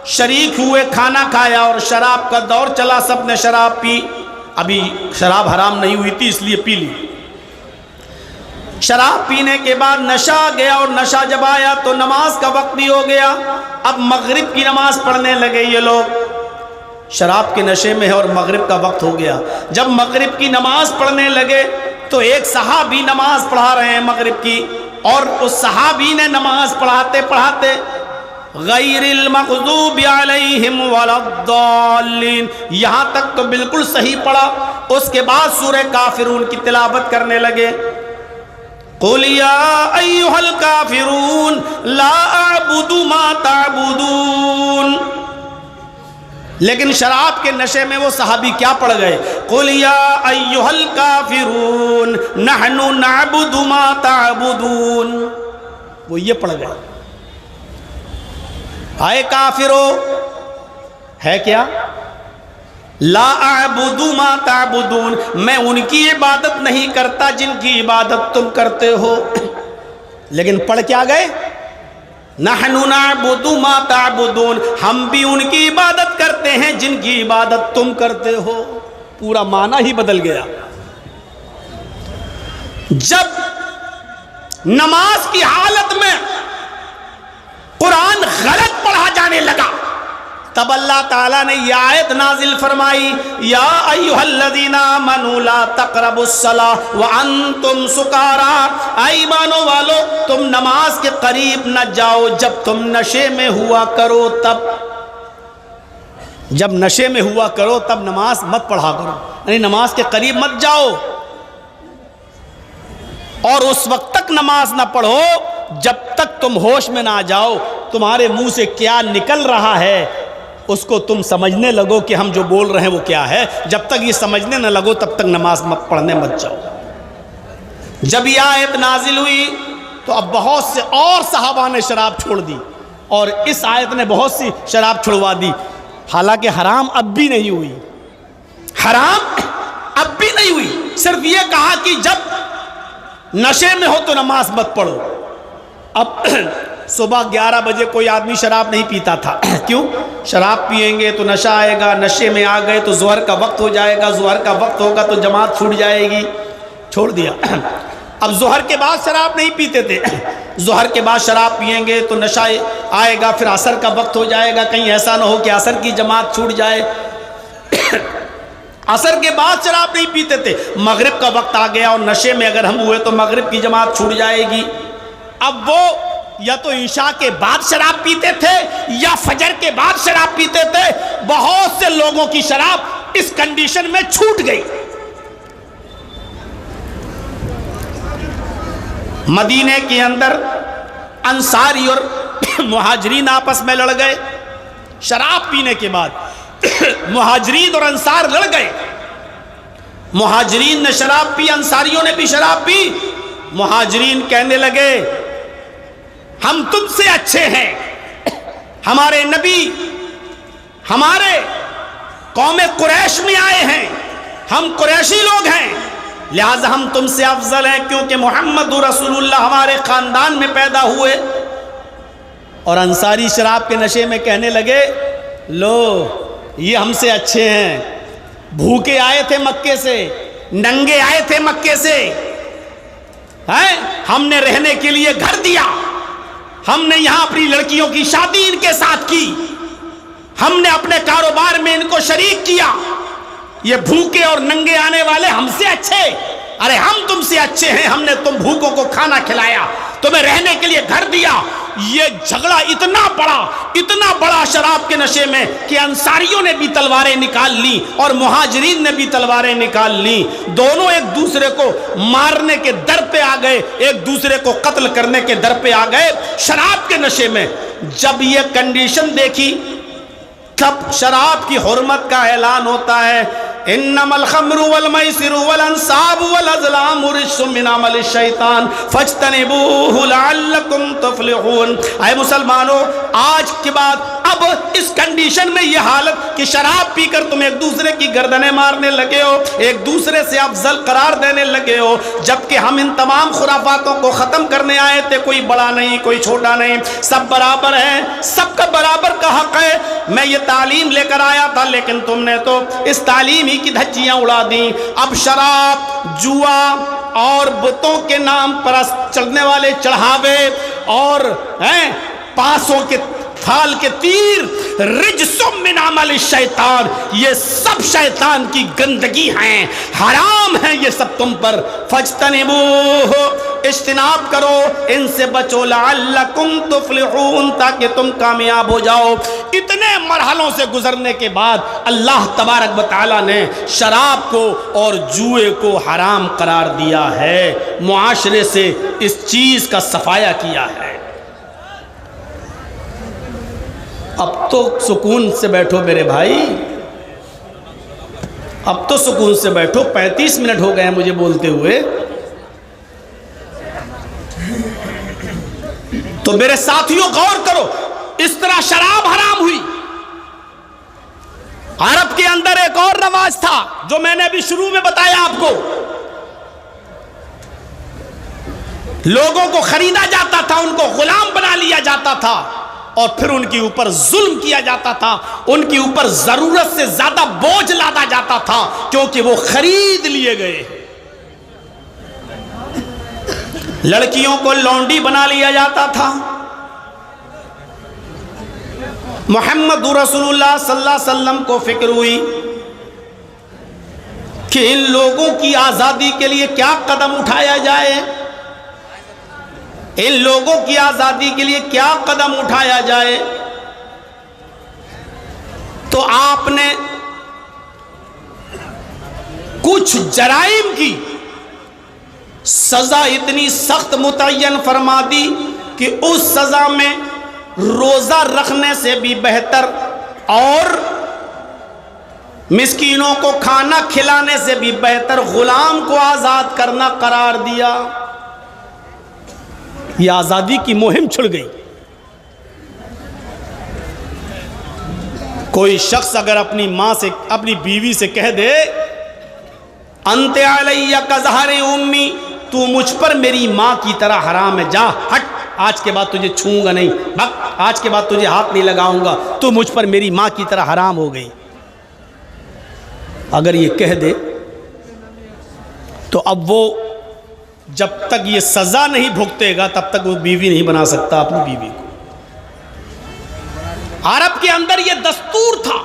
शरीक हुए, खाना खाया और शराब का दौर चला, सबने शराब पी। अभी शराब हराम नहीं हुई थी इसलिए पी ली। शराब पीने के बाद नशा आ गया और नशा जब आया तो नमाज का वक्त भी हो गया। अब मगरिब की नमाज पढ़ने लगे ये लोग, शराब के नशे में है और मगरिब का वक्त हो गया। जब मगरिब की नमाज पढ़ने लगे तो एक सहाबी नमाज पढ़ा रहे हैं मगरिब की, और उस सहाबी ने नमाज पढ़ाते पढ़ाते गैरिल मग़ज़ूबि अलैहिम वलद्दाल्लीन यहाँ तक तो बिल्कुल सही पढ़ा। उसके बाद सूरह काफिरून की तिलावत करने लगे, क़ुल या अय्युहल काफिरून ला अअबुदु मा तअबुदून। लेकिन शराब के नशे में वो सहाबी क्या पढ़ गए, क़ुल या अय्युहल काफिरून नहनु नअबुदु मा तअबुदून, वो ये पढ़ गए। आए काफिरो है क्या, ला अअबुदु मा तअबुदून, मैं उनकी इबादत नहीं करता जिनकी इबादत तुम करते हो। लेकिन पढ़ क्या गए, नहनु नअबुदु मा तअबुदून, हम भी उनकी इबादत करते हैं जिनकी इबादत तुम करते हो। पूरा माना ही बदल गया। जब नमाज की हालत में कुरान गलत पढ़ा जाने लगा तब अल्लाह ताला ने यह आयत नाजिल फरमाई, या अय्युहल्लज़ीना आमनू ला तक़रबुस्सलाह व अंतुम सुकारा, ईमानो वालो तुम नमाज के करीब न जाओ जब तुम नशे में हुआ करो। तब जब नशे में हुआ करो तब नमाज मत पढ़ा करो, यानी नमाज के करीब मत जाओ। और उस वक्त तक नमाज ना पढ़ो जब तक तुम होश में ना जाओ, तुम्हारे मुंह से क्या निकल रहा है उसको तुम समझने लगो कि हम जो बोल रहे हैं वो क्या है। जब तक ये समझने न लगो तब तक नमाज मत पढ़ने मत जाओ। जब ये आयत नाजिल हुई तो अब बहुत से और सहाबा ने शराब छोड़ दी और इस आयत ने बहुत सी शराब छुड़वा दी। हालांकि हराम अब भी नहीं हुई, हराम अब भी नहीं हुई, सिर्फ ये कहा कि जब नशे में हो तो नमाज मत पढ़ो। अब सुबह 11 बजे कोई आदमी शराब नहीं पीता था, क्यों, शराब पिएंगे तो नशा आएगा, नशे में आ गए तो ज़ोहर का वक्त हो जाएगा, ज़ोहर का वक्त होगा तो जमात छूट जाएगी, छोड़ दिया। अब ज़ोहर के बाद शराब नहीं पीते थे, ज़ोहर के बाद शराब पिएंगे तो नशा आएगा, फिर असर का वक्त हो जाएगा, कहीं ऐसा ना हो कि असर की जमात छूट जाए। असर के बाद शराब नहीं पीते थे, मगरिब का वक्त आ गया और नशे में अगर हम हुए तो मगरिब की जमात छूट जाएगी। अब वो या तो ईशा के बाद शराब पीते थे या फजर के बाद शराब पीते थे। बहुत से लोगों की शराब इस कंडीशन में छूट गई। मदीने के अंदर अंसारी और मुहाजिरीन आपस में लड़ गए। शराब पीने के बाद मुहाजिरीन और अंसार लड़ गए। मुहाजिरीन ने शराब पी, अंसारियों ने भी शराब पी। मुहाजिरीन कहने लगे हम तुमसे अच्छे हैं, हमारे नबी हमारे कौम कुरैश में आए हैं, हम कुरैशी लोग हैं, लिहाजा हम तुमसे अफजल हैं क्योंकि मोहम्मद रसूलुल्लाह हमारे खानदान में पैदा हुए। और अंसारी शराब के नशे में कहने लगे लो ये हमसे अच्छे हैं, भूखे आए थे मक्के से, नंगे आए थे मक्के से, हैं हमने रहने के लिए घर दिया, हमने यहां अपनी लड़कियों की शादी इनके साथ की, हमने अपने कारोबार में इनको शरीक किया। ये भूखे और नंगे आने वाले हमसे अच्छे? अरे हम तुमसे अच्छे हैं, हमने तुम भूखों को खाना खिलाया, तुम्हें रहने के लिए घर दिया। ये झगड़ा इतना बड़ा शराब के नशे में कि अंसारियों ने भी तलवारें निकाल ली और मुहाजिरीन ने भी तलवारें निकाल ली। दोनों एक दूसरे को मारने के दर पे आ गए, एक दूसरे को कत्ल करने के दर पे आ गए शराब के नशे में। जब ये कंडीशन देखी तब शराब की हुर्मत का ऐलान होता है, इन्नमल खम्रु वल मैसिरु वल अंसाबु वल अज़लामु रिज्सुम मिन अमलि शैतान फज्तनिबूहु लअल्लकुम तुफ्लिहून। ऐ मुसलमानों, आज के बाद अब इस कंडीशन में ये हालत कि शराब पीकर तुम एक दूसरे की गर्दनें मारने लगे हो, एक दूसरे से अफजल करार देने लगे हो, जबकि हम इन तमाम खुराफातों को ख़त्म करने आए थे। कोई बड़ा नहीं, कोई छोटा नहीं, सब बराबर हैं, सबका बराबर का हक है। मैं ये तालीम लेकर आया था लेकिन तुमने तो इस तालीम की धज्जियां उड़ा दी। अब शराब, जुआ और बुतों के नाम पर चढ़ने वाले चढ़ावे और पासों के थाल के तीर, रिज्सुम मिन अमलि शैतान, ये सब शैतान की गंदगी हैं, हराम है ये सब तुम पर। फज्तनिबूहु, इज्तिनाब करो, इनसे बचो, लअल्लकुम तुफ्लिहून, ताकि तुम कामयाब हो जाओ। इतने मरहलों से गुजरने के बाद अल्लाह तबारक व तआला ने शराब को और जुए को हराम करार दिया है, मुआशरे से इस चीज का सफाया किया है। अब तो सुकून से बैठो मेरे भाई, अब तो सुकून से बैठो। 35 मिनट हो गए हैं मुझे बोलते हुए। तो मेरे साथियों गौर करो, इस तरह शराब हराम हुई। अरब के अंदर एक और रवाज था जो मैंने अभी शुरू में बताया आपको। लोगों को खरीदा जाता था, उनको गुलाम बना लिया जाता था और फिर उनके ऊपर जुल्म किया जाता था, उनके ऊपर जरूरत से ज्यादा बोझ लादा जाता था क्योंकि वो खरीद लिए गए। लड़कियों को लौंडी बना लिया जाता था। मोहम्मद रसूलुल्लाह सल्लल्लाहु अलैहि वसल्लम को फिक्र हुई कि इन लोगों की आजादी के लिए क्या कदम उठाया जाए, इन लोगों की आजादी के लिए क्या कदम उठाया जाए। तो आपने कुछ जराइम की सजा इतनी सख्त मुतय्यन फरमा दी कि उस सजा में रोजा रखने से भी बेहतर और मिस्कीनों को खाना खिलाने से भी बेहतर गुलाम को आजाद करना करार दिया। यह आजादी की मुहिम छिड़ गई। कोई शख्स अगर अपनी मां से, अपनी बीवी से कह दे अंते अलैया कज़हरे उम्मी, तू मुझ पर मेरी मां की तरह हराम है, जा हट, आज के बाद तुझे छूऊंगा नहीं, भग, आज के बाद तुझे हाथ नहीं लगाऊंगा, तू मुझ पर मेरी मां की तरह हराम हो गई, अगर ये कह दे तो अब वो जब तक ये सजा नहीं भुगतेगा तब तक वो बीवी नहीं बना सकता अपनी बीवी को। अरब के अंदर ये दस्तूर था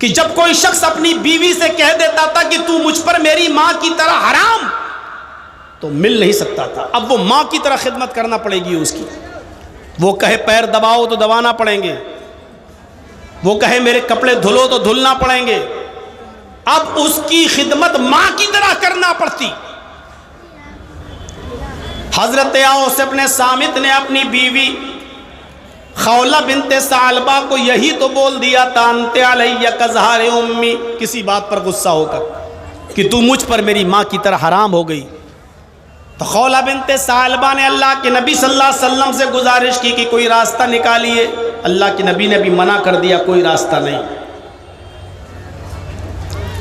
कि जब कोई शख्स अपनी बीवी से कह देता था कि तू मुझ पर मेरी मां की तरह हराम, तो मिल नहीं सकता था। अब वो मां की तरह खिदमत करना पड़ेगी उसकी। वो कहे पैर दबाओ तो दबाना पड़ेंगे, वो कहे मेरे कपड़े धुलो तो धुलना पड़ेंगे। अब उसकी खिदमत मां की तरह करना पड़ती। हजरत औस इब्न सामित ने अपनी बीवी खौला बिनते सालबा को यही तो बोल दिया था, अंते अलैया कज़हारे उम्मी, किसी बात पर गुस्सा होकर कि तू मुझ पर मेरी माँ की तरह हराम हो गई। तो खौला बिनते सालबा ने अल्लाह के नबी सल्लल्लाहु अलैहि वसल्लम से गुजारिश की कि कोई रास्ता निकालिए। अल्लाह के नबी ने भी मना कर दिया, कोई रास्ता नहीं।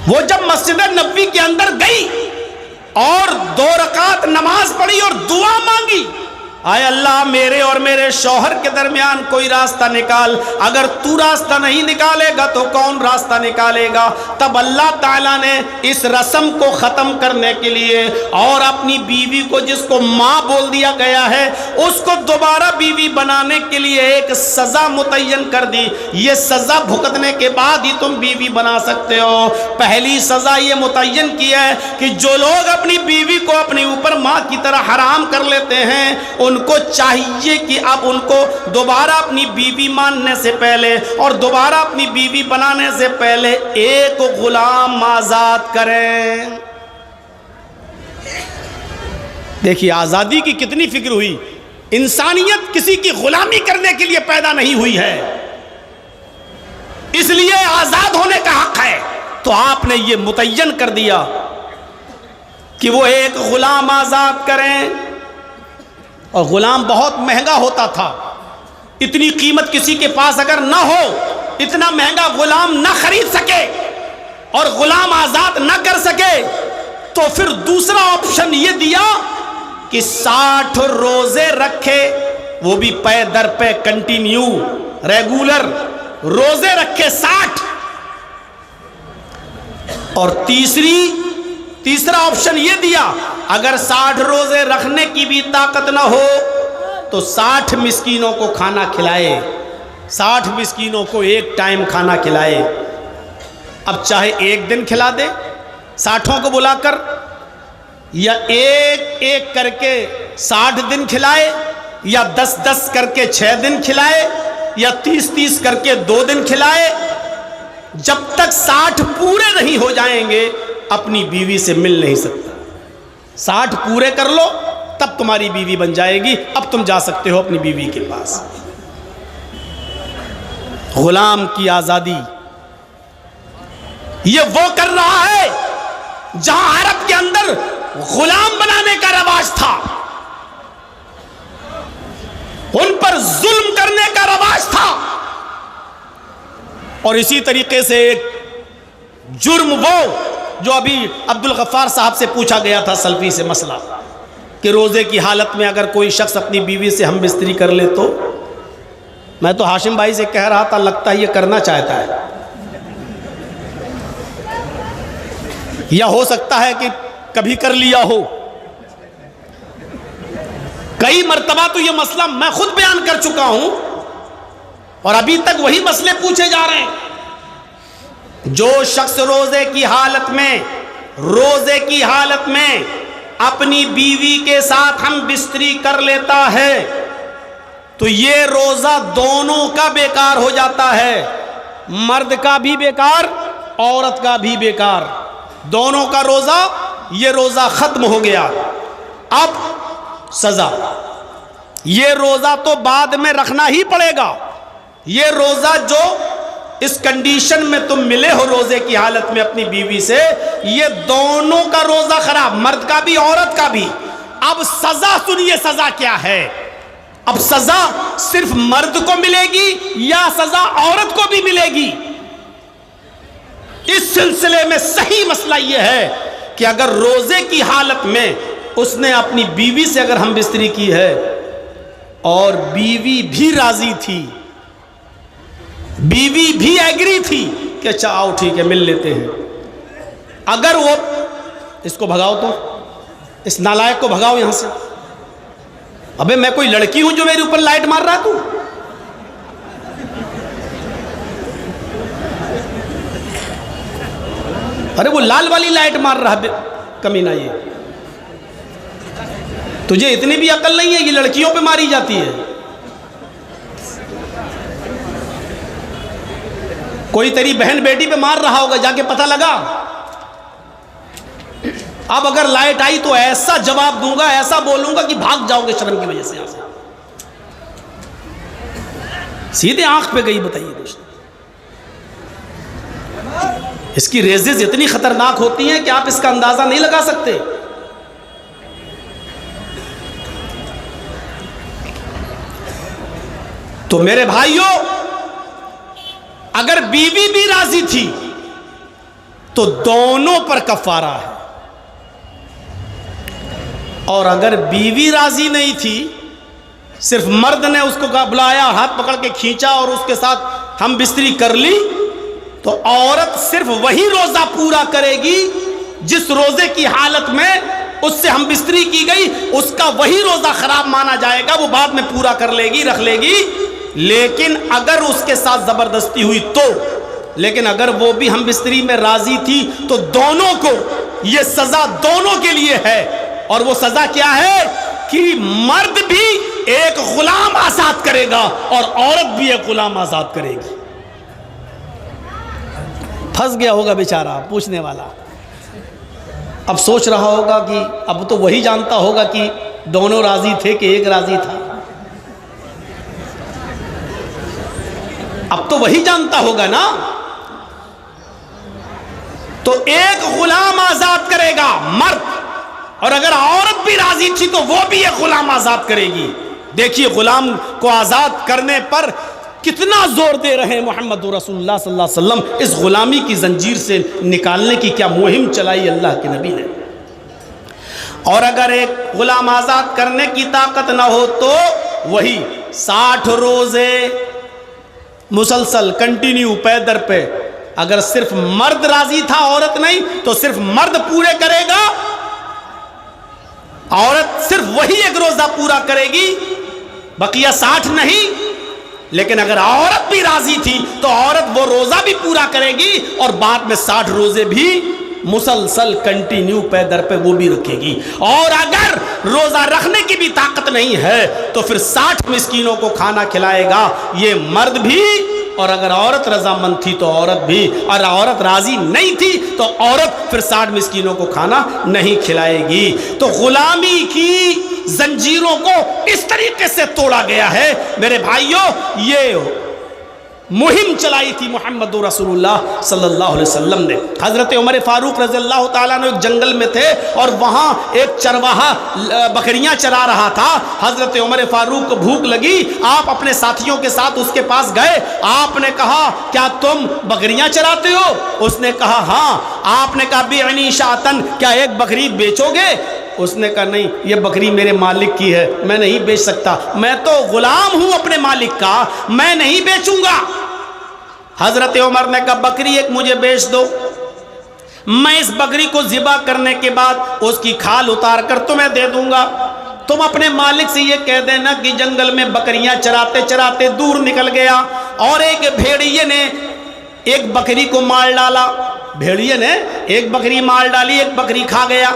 वो जब मस्जिद नबवी के अंदर गई और 2 रकात नमाज पढ़ी और दुआ मांगी, आए अल्लाह मेरे और मेरे शौहर के दरमियान कोई रास्ता निकाल, अगर तू रास्ता नहीं निकालेगा तो कौन रास्ता निकालेगा। तब अल्लाह ताला ने इस रस्म को ख़त्म करने के लिए और अपनी बीवी को, जिसको माँ बोल दिया गया है, उसको दोबारा बीवी बनाने के लिए एक सज़ा मुतय्यन कर दी। ये सज़ा भुगतने के बाद ही तुम बीवी बना सकते हो। पहली सज़ा ये मुतय्यन की है कि जो लोग अपनी बीवी को अपने ऊपर माँ की तरह हराम कर लेते हैं, उनको चाहिए कि अब उनको दोबारा अपनी बीवी मानने से पहले और दोबारा अपनी बीवी बनाने से पहले एक गुलाम आजाद करें। देखिए आजादी की कितनी फिक्र हुई। इंसानियत किसी की गुलामी करने के लिए पैदा नहीं हुई है, इसलिए आजाद होने का हक है। तो आपने ये मुतय्यन कर दिया कि वो एक गुलाम आजाद करें। और गुलाम बहुत महंगा होता था, इतनी कीमत किसी के पास अगर ना हो, इतना महंगा गुलाम ना खरीद सके और गुलाम आजाद ना कर सके, तो फिर दूसरा ऑप्शन ये दिया कि 60 रोजे रखे, वो भी पे दर पे कंटिन्यू रेगुलर रोजे रखे 60। और तीसरा ऑप्शन ये दिया, अगर 60 रोजे रखने की भी ताकत ना हो तो 60 मिस्कीनों को खाना खिलाए, 60 मिस्कीनों को एक टाइम खाना खिलाए। अब चाहे एक दिन खिला दे 60 को बुलाकर, या एक एक करके 60 दिन खिलाए, या 10-10 करके 6 दिन खिलाए, या 30-30 करके 2 दिन खिलाए। जब तक 60 पूरे नहीं हो जाएंगे अपनी बीवी से मिल नहीं सकता। 60 पूरे कर लो तब तुम्हारी बीवी बन जाएगी। अब तुम जा सकते हो अपनी बीवी के पास। गुलाम की आजादी ये वो कर रहा है जहां अरब के अंदर गुलाम बनाने का रवाज था, उन पर जुल्म करने का रवाज था। और इसी तरीके से एक जुर्म वो जो अभी अब्दुल गफ्फार साहब से पूछा गया था सल्फी से मसला कि रोज़े की हालत में अगर कोई शख्स अपनी बीवी से हम बिस्तरी कर ले तो, मैं तो हाशिम भाई से कह रहा था लगता है ये करना चाहता है, या हो सकता है कि कभी कर लिया हो। कई मर्तबा तो ये मसला मैं खुद बयान कर चुका हूं और अभी तक वही मसले पूछे जा रहे हैं। जो शख्स रोजे की हालत में अपनी बीवी के साथ हम बिस्तरी कर लेता है तो ये रोजा दोनों का बेकार हो जाता है, मर्द का भी बेकार, औरत का भी बेकार, दोनों का रोजा, ये रोजा खत्म हो गया। अब सजा, ये रोजा तो बाद में रखना ही पड़ेगा। ये रोजा जो इस कंडीशन में तुम मिले हो रोजे की हालत में अपनी बीवी से, ये दोनों का रोजा खराब, मर्द का भी औरत का भी। अब सजा सुनिए, सजा क्या है। अब सजा सिर्फ मर्द को मिलेगी या सजा औरत को भी मिलेगी। इस सिलसिले में सही मसला यह है कि अगर रोजे की हालत में उसने अपनी बीवी से अगर हम बिस्तरी की है और बीवी भी राजी थी, बीवी भी एग्री थी कि अच्छा आओ ठीक है मिल लेते हैं, अगर वो, इसको भगाओ तो, इस नालायक को भगाओ यहां से, अबे मैं कोई लड़की हूं जो मेरे ऊपर लाइट मार रहा है तू। अरे वो लाल वाली लाइट मार रहा है कमीना, ये तुझे इतनी भी अकल नहीं है, ये लड़कियों पे मारी जाती है। कोई तेरी बहन बेटी पे मार रहा होगा, जाके पता लगा। अब अगर लाइट आई तो ऐसा जवाब दूंगा, ऐसा बोलूंगा कि भाग जाओगे शर्म की वजह से यहां से। सीधे आंख पे गई। बताइए दोस्तों, इसकी रेजेस इतनी खतरनाक होती हैं कि आप इसका अंदाजा नहीं लगा सकते। तो मेरे भाइयों, अगर बीवी भी राजी थी तो दोनों पर कफारा है, और अगर बीवी राजी नहीं थी, सिर्फ मर्द ने उसको बुलाया, हाथ पकड़ के खींचा और उसके साथ हम बिस्तरी कर ली, तो औरत सिर्फ वही रोजा पूरा करेगी जिस रोजे की हालत में उससे हम बिस्तरी की गई, उसका वही रोजा खराब माना जाएगा, वो बाद में पूरा कर लेगी, रख लेगी। लेकिन अगर उसके साथ जबरदस्ती हुई तो, लेकिन अगर वो भी हम बिस्तरी में राजी थी तो दोनों को ये सजा दोनों के लिए है। और वो सजा क्या है कि मर्द भी एक गुलाम आजाद करेगा और औरत भी एक गुलाम आजाद करेगी। फंस गया होगा बेचारा पूछने वाला, अब सोच रहा होगा कि अब तो वही जानता होगा कि दोनों राजी थे कि एक राजी था। अब तो वही जानता होगा ना। तो एक गुलाम आजाद करेगा मर्द, और अगर औरत भी राजी थी तो वो भी एक गुलाम आजाद करेगी। देखिए गुलाम को आजाद करने पर कितना जोर दे रहे हैं मोहम्मद रसूलुल्लाह सल्लल्लाहु अलैहि वसल्लम। इस गुलामी की जंजीर से निकालने की क्या मुहिम चलाई अल्लाह के नबी ने। और अगर एक गुलाम आजाद करने की ताकत ना हो तो वही 60 रोजे मुसलसल कंटिन्यू पैदर पे, अगर सिर्फ मर्द राजी था औरत नहीं तो सिर्फ मर्द पूरे करेगा, औरत सिर्फ वही एक रोजा पूरा करेगी, बकिया 60 नहीं। लेकिन अगर औरत भी राजी थी तो औरत वो रोजा भी पूरा करेगी और बाद में 60 रोजे भी मुसलसल कंटिन्यू पैदर पे वो भी रखेगी। और अगर रोजा रखने की भी ताकत नहीं है तो फिर 60 मिस्कीनों को खाना खिलाएगा, ये मर्द भी। और अगर औरत रजामंद थी तो औरत भी, और औरत राजी नहीं थी तो औरत फिर 60 मिस्कीनों को खाना नहीं खिलाएगी। तो गुलामी की जंजीरों को इस तरीके से तोड़ा गया है मेरे भाइयों। ये मुहिम चलाई थी मोहम्मद रसूलुल्लाह सल्लल्लाहु अलैहि वसल्लम ने। हजरत उमर फारूक रज़ियल्लाहु ताला अन्हु एक जंगल में थे और वहाँ एक चरवाहा बकरियाँ चरा रहा था। हजरत उमर फारूक को भूख लगी, आप अपने साथियों के साथ उसके पास गए। आपने कहा क्या तुम बकरियाँ चराते हो? उसने कहा हाँ। आपने कहा बिअनी शातन, क्या एक बकरी बेचोगे? उसने कहा नहीं, ये बकरी मेरे मालिक की है, मैं नहीं बेच सकता, मैं तो गुलाम हूँ अपने मालिक का, मैं नहीं बेचूंगा। हजरत उमर ने कहा बकरी एक मुझे बेच दो, मैं इस बकरी को ज़िबा करने के बाद उसकी खाल उतार कर तुम्हें दे दूंगा। तुम अपने मालिक से ये कह देना कि जंगल में बकरियां चराते चराते दूर निकल गया और एक भेड़िए ने एक बकरी को मार डाला। भेड़िए ने एक बकरी मार डाली, एक बकरी खा गया।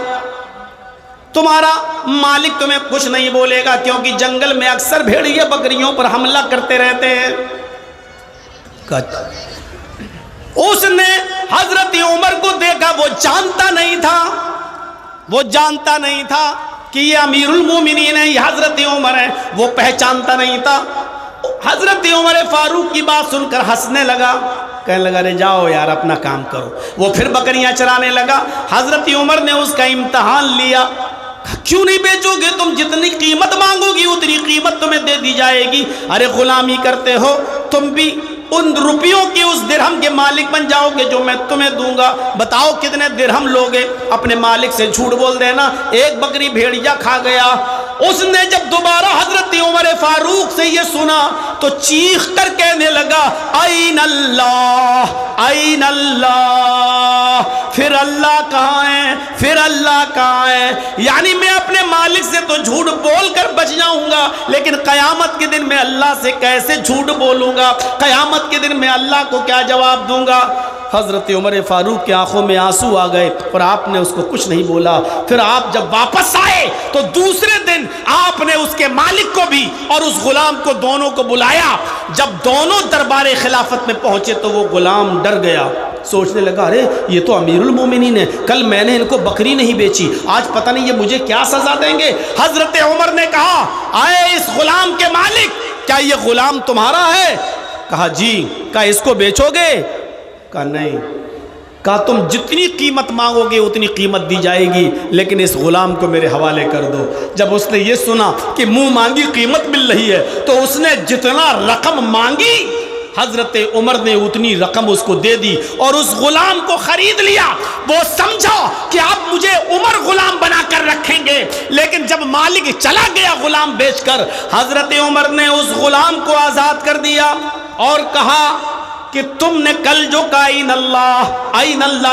तुम्हारा मालिक तुम्हें कुछ नहीं बोलेगा क्योंकि जंगल में अक्सर भेड़िए बकरियों पर हमला करते रहते हैं। उसने हजरत उमर को देखा, वो जानता नहीं था कि ये अमीरुल मोमिनीन है, ये हजरत उमर है, वो पहचानता नहीं था। हजरत उमर फारूक की बात सुनकर हंसने लगा, कहने लगा अरे जाओ यार अपना काम करो। वो फिर बकरियां चराने लगा। हजरत उमर ने उसका इम्तहान लिया, क्यों नहीं बेचोगे? तुम जितनी कीमत मांगोगी उतनी कीमत तुम्हें दे दी जाएगी। अरे गुलामी करते हो, तुम भी उन रुपयों के उस दिरहम के मालिक बन जाओगे जो मैं तुम्हें दूंगा। बताओ कितने दिरहम लोगे? अपने मालिक से झूठ बोल देना, एक बकरी भेड़िया खा गया। उसने जब दोबारा हजरत उमर फारूक से ये सुना तो चीख कर कहने लगा ऐन अल्लाह, ऐन अल्लाह, फिर अल्लाह कहाँ है, फिर अल्लाह कहाँ है? यानी मैं अपने मालिक से तो झूठ बोल कर बच जाऊंगा, लेकिन कयामत के दिन मैं अल्लाह से कैसे झूठ बोलूंगा? कयामत के दिन मैं अल्लाह को क्या जवाब दूंगा? हज़रत उमर फ़ारूक की आंखों में आंसू आ गए और आपने उसको कुछ नहीं बोला। फिर आप जब वापस आए तो दूसरे दिन आपने उसके मालिक को भी और उस गुलाम को दोनों को बुलाया। जब दोनों दरबार खिलाफत में पहुंचे तो वो गुलाम डर गया, सोचने लगा अरे ये तो अमीरुल मोमिनीन है, कल मैंने इनको बकरी नहीं बेची, आज पता नहीं ये मुझे क्या सजा देंगे। हजरत उमर ने कहा आए इस गुलाम के मालिक, क्या ये गुलाम तुम्हारा है? कहा जी। कहा इसको बेचोगे? कहा नहीं। कहा तुम जितनी कीमत मांगोगे उतनी कीमत दी जाएगी, लेकिन इस गुलाम को मेरे हवाले कर दो। जब उसने ये सुना कि मुंह मांगी कीमत मिल रही है तो उसने जितना रकम मांगी हजरत उमर ने उतनी रकम उसको दे दी और उस गुलाम को खरीद लिया। वो समझा कि आप मुझे उमर गुलाम बनाकर रखेंगे, लेकिन जब मालिक चला गया गुलाम बेचकर, हजरत उमर ने उस गुलाम को आजाद कर दिया और कहा कि तुमने कल जो कहा आइन अल्लाह,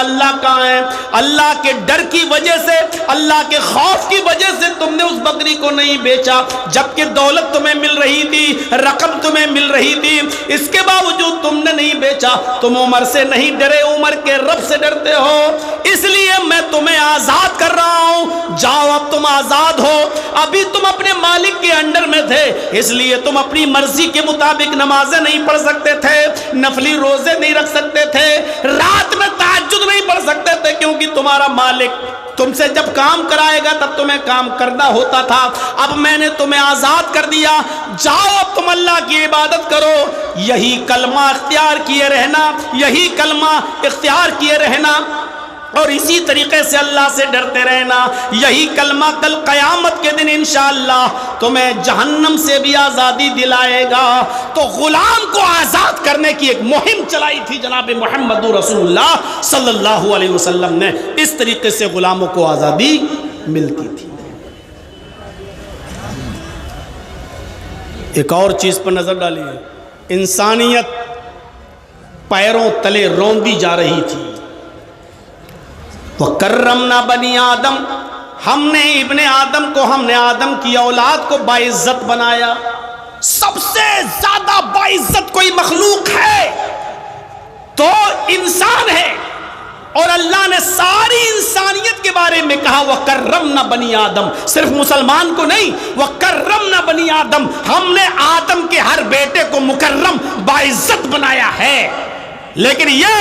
अल्लाह कहाँ है? अल्लाह के डर की वजह से, अल्लाह के खौफ की वजह से तुमने उस बकरी को नहीं बेचा, जबकि दौलत तुम्हें मिल रही थी, रकम तुम्हें मिल रही थी, इसके बावजूद तुमने नहीं बेचा। तुम उमर से नहीं डरे, उमर के रब से डरते हो, इसलिए मैं तुम्हें आजाद कर रहा हूं। जाओ अब तुम आजाद हो। अभी तुम अपने मालिक के अंडर में थे, इसलिए तुम अपनी मर्जी के मुताबिक नमाजें नहीं पढ़ सकते थे, नफली रोजे नहीं रख सकते थे, रात में तहज्जुद नहीं पढ़ सकते थे, क्योंकि तुम्हारा मालिक तुमसे जब काम कराएगा तब तुम्हें काम करना होता था। अब मैंने तुम्हें आजाद कर दिया, जाओ अब तुम अल्लाह की इबादत करो। यही कलमा इख्तियार किए रहना, यही कलमा इख्तियार किए रहना और इसी तरीके से अल्लाह से डरते रहना। यही कलमा कल क़यामत के दिन इंशाअल्लाह तुम्हें जहन्नम से भी आज़ादी दिलाएगा। तो गुलाम को आज़ाद करने की एक मुहिम चलाई थी जनाब मोहम्मद रसूलुल्लाह सल्लल्लाहु अलैहि वसल्लम ने। इस तरीके से गुलामों को आज़ादी मिलती थी। एक और चीज़ पर नज़र डालिए, इंसानियत पैरों तले रौंदी जा रही थी। वह कर्रमना बनी आदम, हमने इब्ने आदम को, हमने आदम की औलाद को बाइज्जत बनाया। सबसे ज्यादा बाइज्जत कोई मखलूक है तो इंसान है, और अल्लाह ने सारी इंसानियत के बारे में कहा वह कर्रमना बनी आदम। सिर्फ मुसलमान को नहीं, वह कर्रमना बनी आदम, हमने आदम के हर बेटे को मुकर्रम बाइज्जत बनाया है। लेकिन ये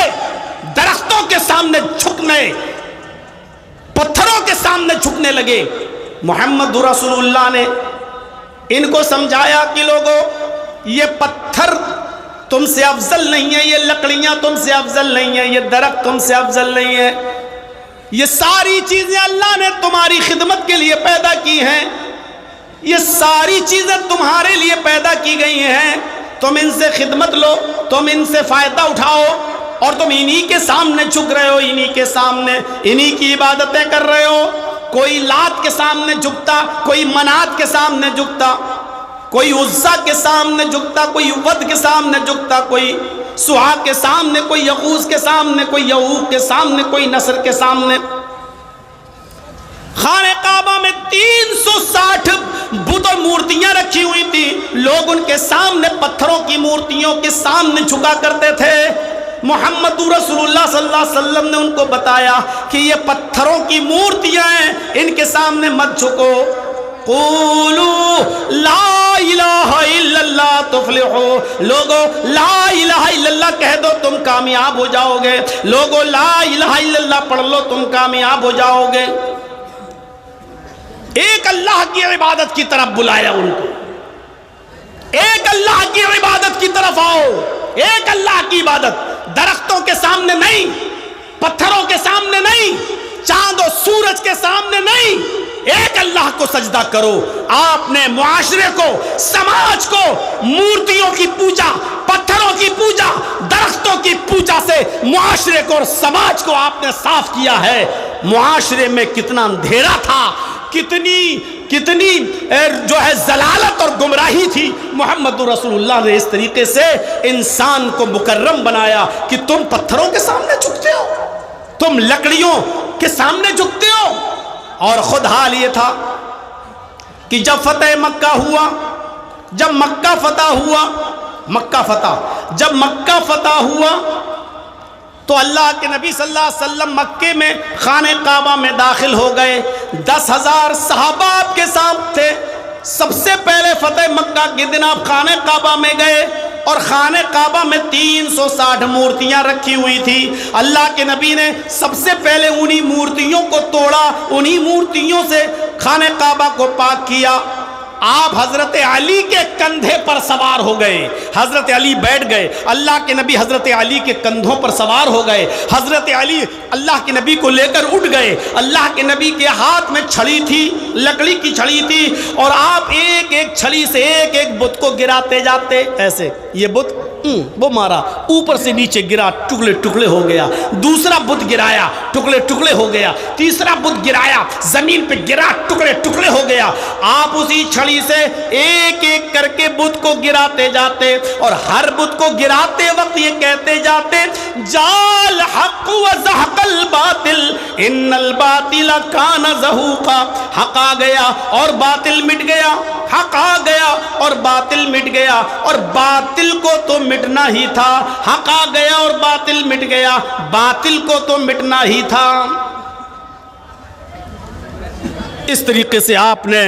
दरख्तों के सामने झुकने, पत्थरों के सामने झुकने लगे। मोहम्मद रसूलुल्लाह ने इनको समझाया कि लोगों, ये पत्थर तुमसे अफजल नहीं है, ये लकड़ियां तुमसे अफजल नहीं है, ये दरख्त तुमसे अफजल नहीं है, ये सारी चीजें अल्लाह ने तुम्हारी खिदमत के लिए पैदा की हैं, ये सारी चीजें तुम्हारे लिए पैदा की गई हैं। तुम इनसे खिदमत लो, तुम इनसे फायदा उठाओ, और तुम इन्हीं के सामने झुक रहे हो, इन्हीं के सामने इन्हीं की इबादतें कर रहे हो। कोई लात के सामने झुकता, कोई मनात के सामने झुकता, कोई उज़्ज़ा के सामने झुकता, कोई वद के सामने झुकता, कोई सुहा के सामने, कोई यगूस के सामने, कोई यऊक के सामने, कोई नसर के सामने। खाने काबा में 360 बुत और मूर्तियां रखी हुई थी। लोग उनके सामने पत्थरों की मूर्तियों के सामने झुका करते थे। मोहम्मद रसूलुल्लाह सल्लल्लाहु अलैहि वसल्लम ने उनको बताया कि ये पत्थरों की मूर्तियां हैं, इनके सामने मत झुको। क़ूलू ला इलाहा इल्लल्लाह तुफ़्लिहू, लोगों ला इलाहा इल्लल्लाह कह दो तुम कामयाब हो जाओगे। लोगों ला इलाहा इल्लल्लाह पढ़ लो तुम कामयाब हो जाओगे। एक अल्लाह की इबादत की तरफ बुलाया उनको, एक अल्लाह की इबादत की तरफ आओ, एक अल्लाह की इबादत। दरख्तों के सामने नहीं, पत्थरों के सामने नहीं, चांद और सूरज के सामने नहीं, एक अल्लाह को सजदा करो। आपने मुआशरे को, समाज को मूर्तियों की पूजा, पत्थरों की पूजा, दरख्तों की पूजा से मुआशरे को और समाज को आपने साफ किया है। मुआशरे में कितना अंधेरा था, कितनी जो है जलालत और गुमराही थी। मोहम्मद रसूलुल्लाह ने इस तरीके से इंसान को मुकर्रम बनाया कि तुम पत्थरों के सामने झुकते हो, तुम लकड़ियों के सामने झुकते हो। और खुद हाल ये था कि जब फतेह मक्का हुआ, जब मक्का फतह हुआ तो अल्लाह के नबी सल्लल्लाहु अलैहि वसल्लम मक्के में खाने काबा में दाखिल हो गए। 10,000 सहाबा आपके साथ थे। सबसे पहले फतेह मक्का के दिन आप खाने काबा में गए और खाने काबा में 360 मूर्तियां रखी हुई थी। अल्लाह के नबी ने सबसे पहले उन्हीं मूर्तियों को तोड़ा, उन्हीं मूर्तियों से खाने काबा को पाक किया। आप हजरत अली के कंधे पर सवार हो गए। हजरत अली बैठ गए, अल्लाह के नबी हजरत अली के कंधों पर सवार हो गए। हजरत अली अल्लाह के नबी को लेकर उठ गए। अल्लाह के नबी के हाथ में छड़ी थी, लकड़ी की छड़ी थी, और आप एक एक छड़ी से एक एक बुत को गिराते जाते। ऐसे ये बुत वो मारा, ऊपर से नीचे गिरा, टुकड़े टुकड़े हो गया। दूसरा बुत गिराया, टुकड़े टुकड़े हो गया। तीसरा बुत गिराया, जमीन पे गिरा, टुकड़े टुकड़े हो गया। आप उसी छड़ी से एक एक करके बुत को गिराते जाते और हर बुत को गिराते वक्त ये कहते जाते, जाल हक व ज़हक़ल बातिल इन्नल बातिल कान ज़हूक़ा। हक आ गया और बातिल मिट गया, हक आ गया और बातिल मिट गया, और बातिल को तो मिटना ही था। हक आ गया और बातिल मिट गया, बातिल को तो मिटना ही था। इस तरीके से आपने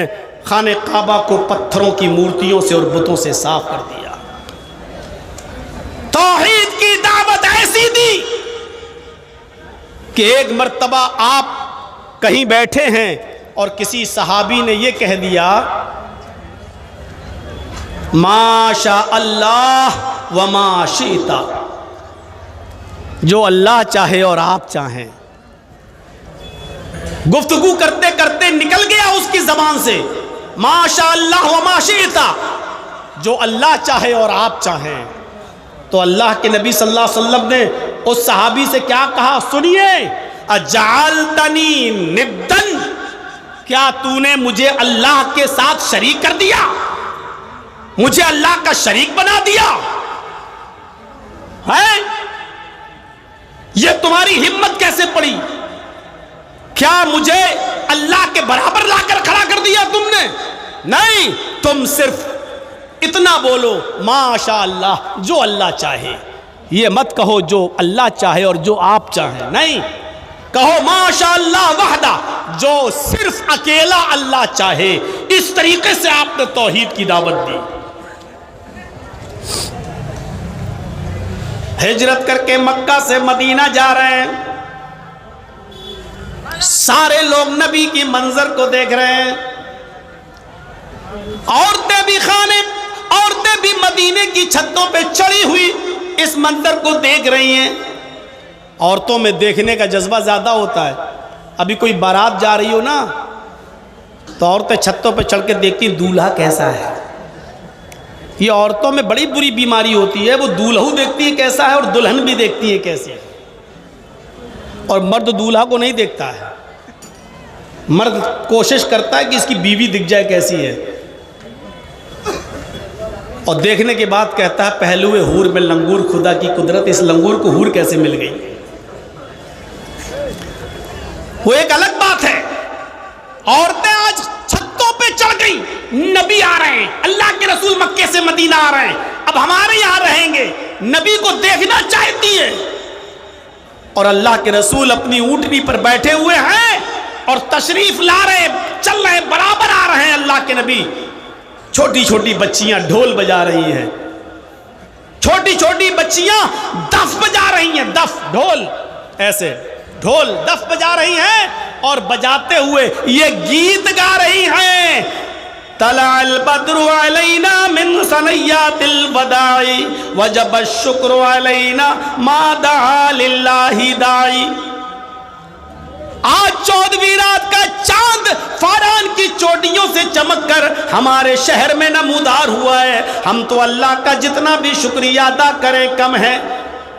खाने काबा को पत्थरों की मूर्तियों से और बुतों से साफ कर दिया। तौहीद की दावत ऐसी दी कि एक मर्तबा आप कहीं बैठे हैं और किसी सहाबी ने यह कह दिया, माशा अल्लाह व मा शीता, जो अल्लाह चाहे और आप चाहें। गुफ्तगू करते करते निकल गया उसकी जबान से, माशा अल्लाह व मा शीता, जो अल्लाह चाहे और आप चाहें। तो अल्लाह के नबी सल्लल्लाहु अलैहि वसल्लम ने उस सहाबी से क्या कहा, सुनिए, अजालतनी निद्दन, क्या तूने मुझे अल्लाह के साथ शरीक कर दिया, मुझे अल्लाह का शरीक बना दिया है? ये तुम्हारी हिम्मत कैसे पड़ी? क्या मुझे अल्लाह के बराबर लाकर खड़ा कर दिया तुमने? नहीं, तुम सिर्फ इतना बोलो, माशा अल्लाह, जो अल्लाह चाहे। ये मत कहो जो अल्लाह चाहे और जो आप चाहें, नहीं, कहो माशा अल्लाह वहदा, जो सिर्फ अकेला अल्लाह चाहे। इस तरीके से आपने तौहीद की दावत दी। हिजरत करके मक्का से मदीना जा रहे हैं, सारे लोग नबी की मंजर को देख रहे हैं। औरतें भी मदीने की छतों पे चढ़ी हुई इस मंजर को देख रही हैं। औरतों में देखने का जज्बा ज्यादा होता है। अभी कोई बारात जा रही हो ना, तो औरतें छतों पे चढ़ के देखती दूल्हा कैसा है। ये औरतों में बड़ी बुरी बीमारी होती है, वो दूल्हा देखती है कैसा है और दुल्हन भी देखती है कैसी है, और मर्द दूल्हा को नहीं देखता है। मर्द कोशिश करता है कि इसकी बीवी दिख जाए कैसी है, और देखने के बाद कहता है, पहलुए हूर में लंगूर, खुदा की कुदरत, इस लंगूर को हूर कैसे मिल गई। वो एक अलग बात है। औरतें आज छतों पे चढ़ गई, नबी आ रहे हैं, अल्लाह के रसूल मक्के से मदीना आ रहे हैं, अब हमारे यहां रहेंगे, नबी को देखना चाहती है। और अल्लाह के रसूल अपनी ऊंटनी पर बैठे हुए हैं और तशरीफ ला रहे, चल रहे, बराबर आ रहे हैं अल्लाह के नबी। छोटी छोटी बच्चियां ढोल बजा रही हैं, छोटी छोटी बच्चियां दफ बजा रही हैं, दफ ढोल, ऐसे ढोल दफ बजा रही हैं और बजाते हुए ये गीत गा रही हैं, तलाल बद्रु अलैना मिन सनय्यातिल वदाई वजब शुक्र अलैना मा दआ लिल्लाहि दाई। आज 14वीं रात का चांद फारान की चोटियों से चमककर हमारे शहर में नमूदार हुआ है। हम तो अल्लाह का जितना भी शुक्रिया अदा करें कम है।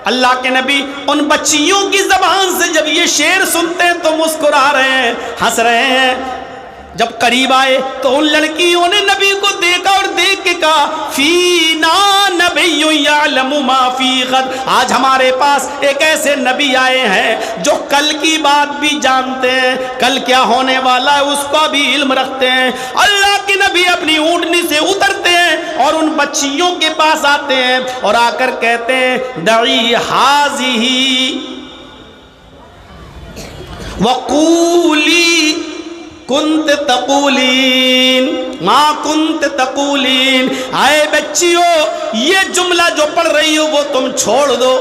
अल्लाह के नबी उन बच्चियों की जबान से जब ये शेर सुनते हैं तो मुस्कुरा रहे हैं, हंस रहे हैं। जब करीब आए तो उन लड़कियों ने नबी को देखा और देख के कहा, फीना नबिय्युन यअलमु मा फी गद, आज हमारे पास एक ऐसे नबी आए हैं जो कल की बात भी जानते हैं, कल क्या होने वाला है उसका भी इल्म रखते हैं। अल्लाह के नबी अपनी ऊँटनी से उतरते हैं और उन बच्चियों के पास आते हैं और आकर कहते हैं, दई हाज़िही वक़ूली कुंत तक़ूलीन माँ कुंत तक़ूलीन, आए बच्चियों ये जुमला जो पढ़ रही हो वो तुम छोड़ दो।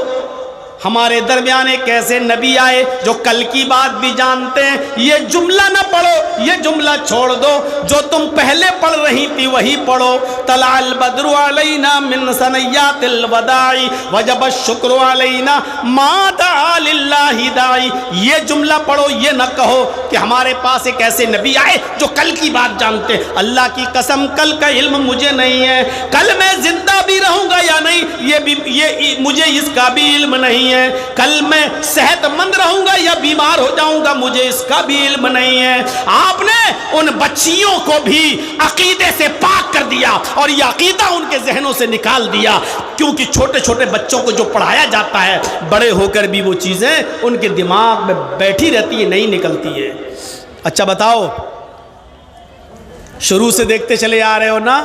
हमारे दरमियान एक ऐसे नबी आए जो कल की बात भी जानते हैं, ये जुमला ना पढ़ो, ये जुमला छोड़ दो, जो तुम पहले पढ़ रही थी वही पढ़ो। तलाल बद्रु अलैना मिन सनय्यातिल वदाई वजब शुक्र अलैना मा दा लिल्लाहि दाई, ये जुमला पढ़ो, ये ना कहो कि हमारे पास एक ऐसे नबी आए जो कल की बात जानते हैं। अल्लाह की कसम कल का इल्म मुझे नहीं है, कल मैं जिंदा भी रहूंगा या नहीं ये मुझे इसका भी इल्म नहीं है, कल मैं सेहतमंद रहूंगा या बीमार हो जाऊंगा मुझे इसका भी इल्म नहीं है। आपने उन बच्चियों को भी अकीदे से पाक कर दिया और ये अकीदा उनके जहनों से निकाल दिया, क्योंकि छोटे छोटे बच्चों को जो पढ़ाया जाता है बड़े होकर भी वो चीजें उनके दिमाग में बैठी रहती है, नहीं निकलती है। अच्छा बताओ, शुरू से देखते चले आ रहे हो ना,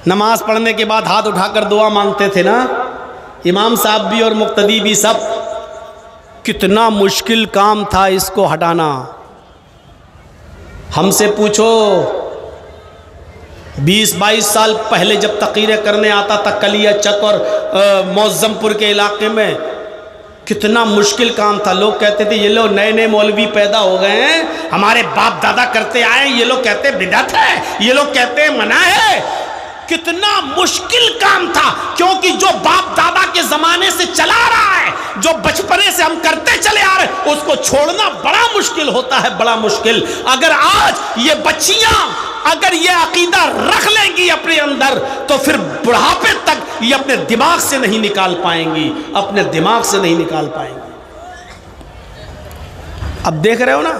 नमाज पढ़ने के बाद हाथ उठाकर दुआ मांगते थे ना, इमाम साहब भी और मुक्तदी भी सब। कितना मुश्किल काम था इसको हटाना। हमसे पूछो 20-22 साल पहले जब तक़रीरें करने आता था कलिया चक और मौज़मपुर के इलाके में, कितना मुश्किल काम था। लोग कहते थे ये लोग नए नए मौलवी पैदा हो गए हैं, हमारे बाप दादा करते आए, ये लोग कहते बिदअत है, ये लोग कहते मना है। कितना मुश्किल काम था, क्योंकि जो बाप दादा के जमाने से चला रहा है, जो बचपने से हम करते चले आ रहे हैं, उसको छोड़ना बड़ा मुश्किल होता है, बड़ा मुश्किल। अगर आज ये बच्चियां अगर ये अकीदा रख लेंगी अपने अंदर तो फिर बुढ़ापे तक ये अपने दिमाग से नहीं निकाल पाएंगी, अपने दिमाग से नहीं निकाल पाएंगी। अब देख रहे हो ना,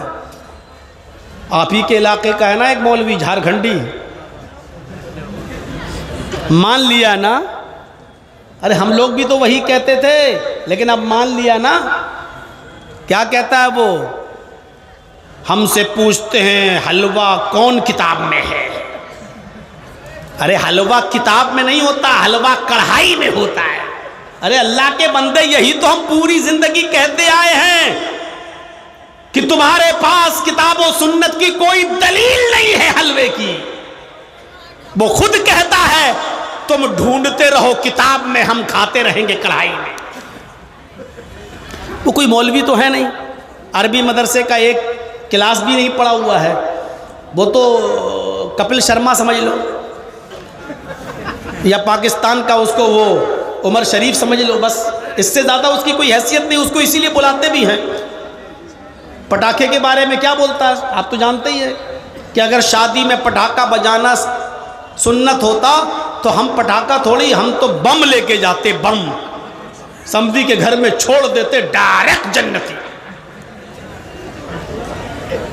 आप ही के इलाके का है ना एक मौलवी झारखंडी, मान लिया ना, अरे हम लोग भी तो वही कहते थे, लेकिन अब मान लिया ना। क्या कहता है वो? हमसे पूछते हैं हलवा कौन किताब में है। अरे हलवा किताब में नहीं होता, हलवा कढ़ाई में होता है। अरे अल्लाह के बंदे, यही तो हम पूरी जिंदगी कहते आए हैं कि तुम्हारे पास किताब और सुन्नत की कोई दलील नहीं है हलवे की। वो खुद कहता है तुम ढूंढते रहो किताब में, हम खाते रहेंगे कढ़ाई में। वो कोई मौलवी तो है नहीं, अरबी मदरसे का एक क्लास भी नहीं पढ़ा हुआ है, वो तो कपिल शर्मा समझ लो, या पाकिस्तान का उसको वो उमर शरीफ समझ लो, बस इससे ज़्यादा उसकी कोई हैसियत नहीं। उसको इसीलिए बुलाते भी हैं। पटाखे के बारे में क्या बोलता है आप तो जानते ही है कि अगर शादी में पटाखा बजाना सुन्नत होता तो हम पटाखा थोड़ी, हम तो बम लेके जाते, बम समधी के घर में छोड़ देते, डायरेक्ट जन्नती।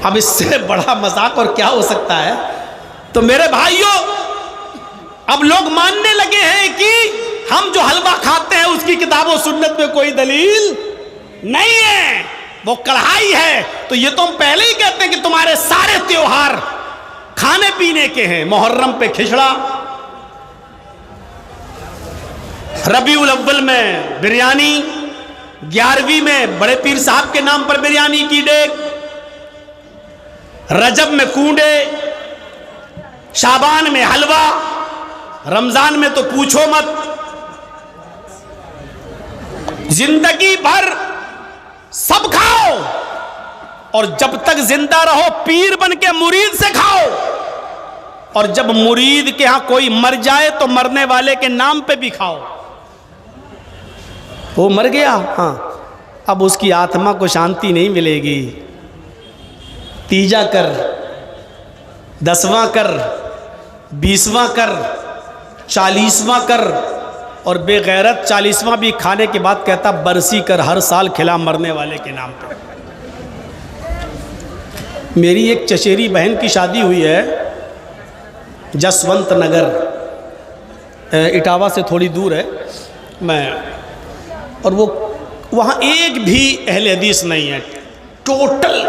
अब इससे बड़ा मजाक और क्या हो सकता है। तो मेरे भाइयों, अब लोग मानने लगे हैं कि हम जो हलवा खाते हैं उसकी किताबों सुन्नत में कोई दलील नहीं है, वो कढ़ाई है। तो ये तो हम पहले ही कहते हैं कि तुम्हारे सारे त्योहार खाने पीने के हैं। मुहर्रम पे खिचड़ा, रबीउल अव्वल में बिरयानी, 11वीं में बड़े पीर साहब के नाम पर बिरयानी की डेग, रजब में कूंडे, शाबान में हलवा, रमजान में तो पूछो मत। जिंदगी भर सब खाओ और जब तक जिंदा रहो पीर बन के मुरीद से खाओ, और जब मुरीद के यहां कोई मर जाए तो मरने वाले के नाम पे भी खाओ। वो मर गया, हाँ, अब उसकी आत्मा को शांति नहीं मिलेगी। तीजा कर, 10वां कर, 20वां कर, 40वां कर, और बेगैरत 40वां भी खाने के बाद कहता बरसी कर, हर साल खिला मरने वाले के नाम पे। मेरी एक चचेरी बहन की शादी हुई है जसवंत नगर, इटावा से थोड़ी दूर है। और वो वहाँ एक भी अहले हदीस नहीं है, टोटल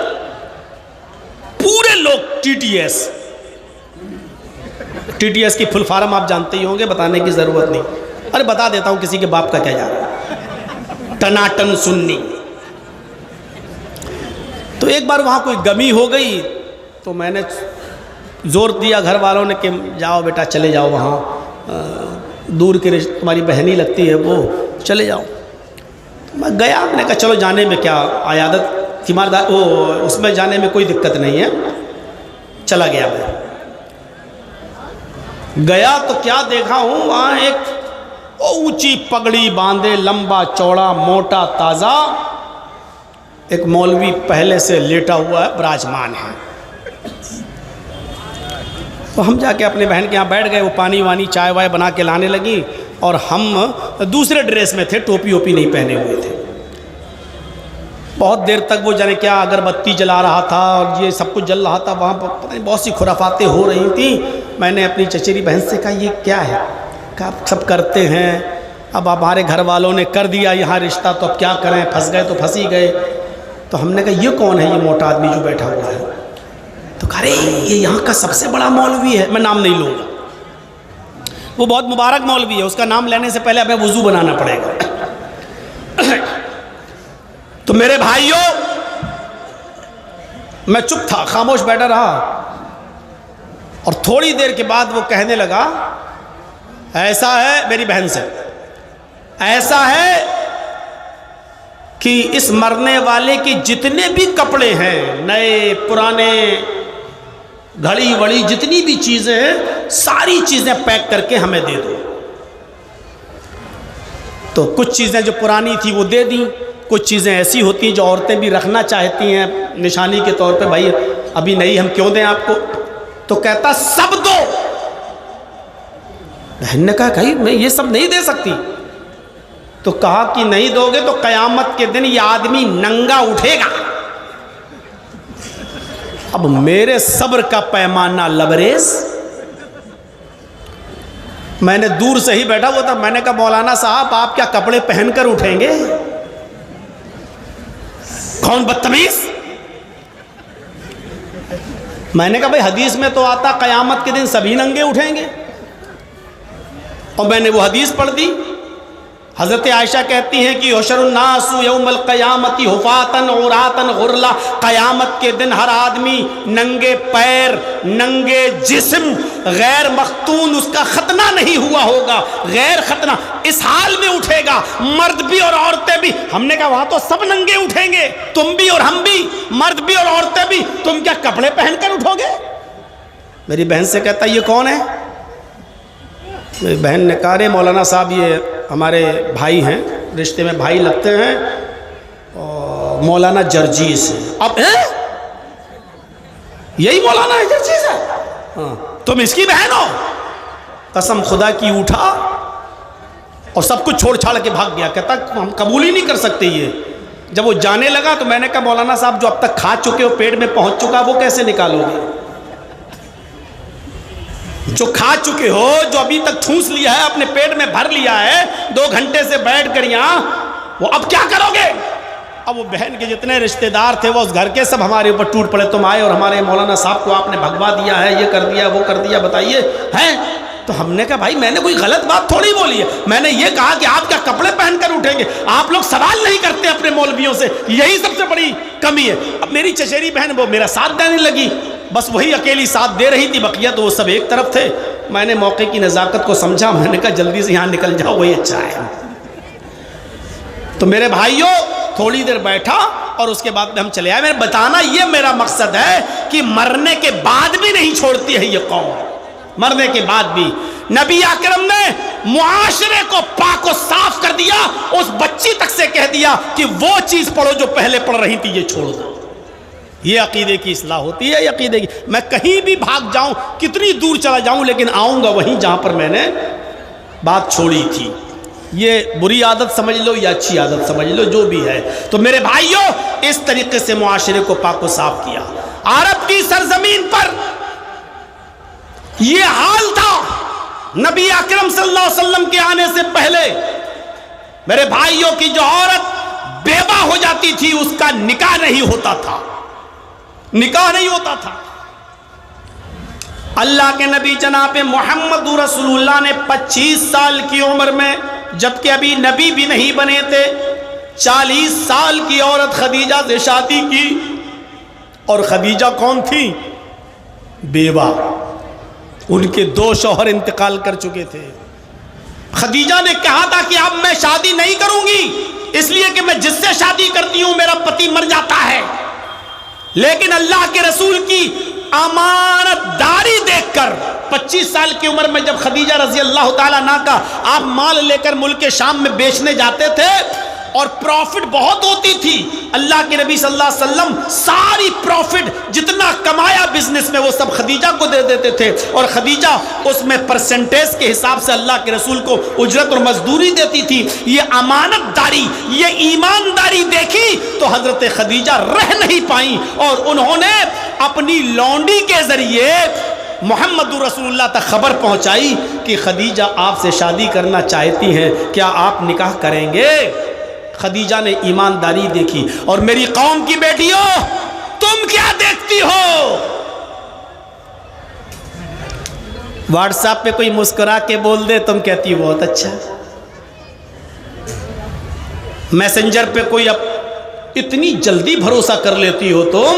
पूरे लोग टीटीएस की फुल फॉर्म आप जानते ही होंगे, बताने की ज़रूरत नहीं। अरे बता देता हूँ, किसी के बाप का क्या जा रहा है, टनाटन सुन्नी। तो एक बार वहाँ कोई गमी हो गई तो मैंने ज़ोर दिया घर वालों ने कि जाओ बेटा चले जाओ वहाँ, दूर के तुम्हारी बहनी लगती है वो, चले जाओ। तो मैं गया, मैंने कहा चलो जाने में क्या आयादत तीमारदार वो उसमें जाने में कोई दिक्कत नहीं है। चला गया, मैं गया तो क्या देखा हूँ, वहाँ एक ऊंची पगड़ी बांधे, लंबा चौड़ा मोटा ताज़ा एक मौलवी पहले से लेटा हुआ है, विराजमान है। तो हम जाके अपने बहन के यहाँ बैठ गए, वो पानी वानी चाय वाय बना के लाने लगी, और हम दूसरे ड्रेस में थे, टोपी ओपी नहीं पहने हुए थे। बहुत देर तक वो जाने क्या अगरबत्ती जला रहा था और ये सब कुछ जल रहा था, वहाँ पर पता नहीं बहुत सी खुराफातें हो रही थी। मैंने अपनी चचेरी बहन से कहा ये क्या है, कहा सब करते हैं, अब हमारे घर वालों ने कर दिया यहाँ रिश्ता, तो अब क्या करें, फंस गए तो फंस ही गए। तो हमने कहा ये कौन है ये मोटा आदमी जो बैठा हुआ है? तो कह रहे ये यहाँ का सबसे बड़ा मौलवी है, मैं नाम नहीं लूँगा, वो बहुत मुबारक मौलवी है, उसका नाम लेने से पहले हमें वुज़ू बनाना पड़ेगा। तो मेरे भाइयों, मैं चुप था, खामोश बैठा रहा, और थोड़ी देर के बाद वो कहने लगा, ऐसा है मेरी बहन से, ऐसा है कि इस मरने वाले के जितने भी कपड़े हैं, नए पुराने, घड़ी वड़ी जितनी भी चीज़ें हैं, सारी चीज़ें पैक करके हमें दे दो। तो कुछ चीज़ें जो पुरानी थी वो दे दी, कुछ चीज़ें ऐसी होती हैं जो औरतें भी रखना चाहती हैं निशानी के तौर पे, भाई अभी नहीं हम क्यों दें आपको। तो कहता सब दो। बहन ने कहा भाई मैं ये सब नहीं दे सकती। तो कहा कि नहीं दोगे तो कयामत के दिन ये आदमी नंगा उठेगा। अब मेरे सब्र का पैमाना लबरेज, मैंने दूर से ही बैठा हुआ था, मैंने कहा मौलाना साहब आप क्या कपड़े पहनकर उठेंगे? कौन बदतमीज? मैंने कहा भाई हदीस में तो आता कयामत के दिन सभी नंगे उठेंगे, और मैंने वो हदीस पढ़ दी। हज़रत आयशा कहती हैं कि हुशरुन्नासु यौमल क़यामति हुफ़ातन औरातन गुरला, क़यामत के दिन हर आदमी नंगे पैर, नंगे जिस्म, गैर मख्तून, उसका खतना नहीं हुआ होगा, गैर खतना, इस हाल में उठेगा, मर्द भी और औरतें भी। हमने कहा वहाँ तो सब नंगे उठेंगे, तुम भी और हम भी, मर्द भी और औरतें भी, तुम क्या कपड़े पहनकर उठोगे? मेरी बहन से कहता ये कौन है? मेरी बहन ने कहा रे मौलाना साहब ये हमारे भाई हैं, रिश्ते में भाई लगते हैं, और मौलाना जर्जीस है। अब है यही मौलाना है जर्जीस है? हाँ, तुम इसकी बहन हो? कसम खुदा की उठा और सब कुछ छोड़ छाड़ के भाग गया। कहता हम कबूल ही नहीं कर सकते ये। जब वो जाने लगा तो मैंने कहा मौलाना साहब जो अब तक खा चुके हो, पेट में पहुंच चुका, वो कैसे निकालोगे? जो खा चुके हो, जो अभी तक ठूस लिया है, अपने पेट में भर लिया है, 2 घंटे से बैठ कर यहाँ, वो अब क्या करोगे? अब वो बहन के जितने रिश्तेदार थे वो उस घर के सब हमारे ऊपर टूट पड़े, तुम आए और हमारे मौलाना साहब को आपने भगवा दिया है, ये कर दिया वो कर दिया, बताइए हैं? तो हमने कहा भाई मैंने कोई गलत बात थोड़ी बोली है, मैंने ये कहा कि आप क्या कपड़े पहनकर उठेंगे? आप लोग सवाल नहीं करते अपने मौलवियों से, यही सबसे बड़ी कमी है। अब मेरी चचेरी बहन वो मेरा साथ देने लगी, बस वही अकेली साथ दे रही थी, बकिया तो वो सब एक तरफ थे। मैंने मौके की नज़ाकत को समझा, मैंने कहा जल्दी से यहाँ निकल जाओ, वही अच्छा है। तो मेरे भाइयों थोड़ी देर बैठा और उसके बाद में हम चले आए। मैंने बताना ये मेरा मकसद है कि मरने के बाद भी नहीं छोड़ती है ये कौम, मरने के बाद भी। नबी अकरम ने मुआशरे को पाक और साफ कर दिया, उस बच्ची तक से कह दिया कि वो चीज पढ़ो जो पहले पढ़ रही थी, ये छोड़ दो। ये अकीदे की इस्लाह होती है, ये अकीदे की। मैं कहीं भी भाग जाऊं, कितनी दूर चला जाऊं, लेकिन आऊंगा वहीं जहां पर मैंने बात छोड़ी थी। ये बुरी आदत समझ लो या अच्छी आदत समझ लो, जो भी है। तो मेरे भाइयों इस तरीके से मुआशरे को पाक और साफ किया। अरब की सरजमीन पर यह हाल था नबी अकरम सल्लल्लाहु अलैहि वसल्लम के आने से पहले। मेरे भाइयों की जो औरत बेवा हो जाती थी उसका निकाह नहीं होता था, निकाह नहीं होता था। अल्लाह के नबी जनाब मोहम्मद रसूलुल्लाह ने 25 साल की उम्र में, जबकि अभी नबी भी नहीं बने थे, 40 साल की औरत खदीजा से शादी की। और खदीजा कौन थी? बेवा। उनके 2 शौहर इंतकाल कर चुके थे। खदीजा ने कहा था कि अब मैं शादी नहीं करूंगी, इसलिए कि मैं जिससे शादी करती हूं मेरा पति मर जाता है। लेकिन अल्लाह के रसूल की अमानतदारी देखकर 25 साल की उम्र में जब खदीजा रजी अल्लाह ताला अन्हा का आप माल लेकर मुल्क शाम में बेचने जाते थे और प्रॉफिट बहुत होती थी, अल्लाह के नबी सल्लल्लाहु अलैहि वसल्लम सारी प्रॉफिट जितना कमाया बिजनेस में वो सब खदीजा को दे देते थे। और खदीजा उसमें परसेंटेज के हिसाब से अल्लाह के रसूल को उजरत और मजदूरी देती थी। ये अमानतदारी, ये ईमानदारी देखी तो हजरत खदीजा रह नहीं पाई और उन्होंने अपनी लौंडी के जरिए मोहम्मद रसूलुल्लाह तक खबर पहुंचाई कि खदीजा आपसे शादी करना चाहती हैं, क्या आप निकाह करेंगे? खदीजा ने ईमानदारी देखी। और मेरी कौम की बेटियों, तुम क्या देखती हो? व्हाट्सएप पे कोई मुस्कुरा के बोल दे, तुम कहती हो बहुत अच्छा। मैसेंजर पे कोई अब इतनी जल्दी भरोसा कर लेती हो, तुम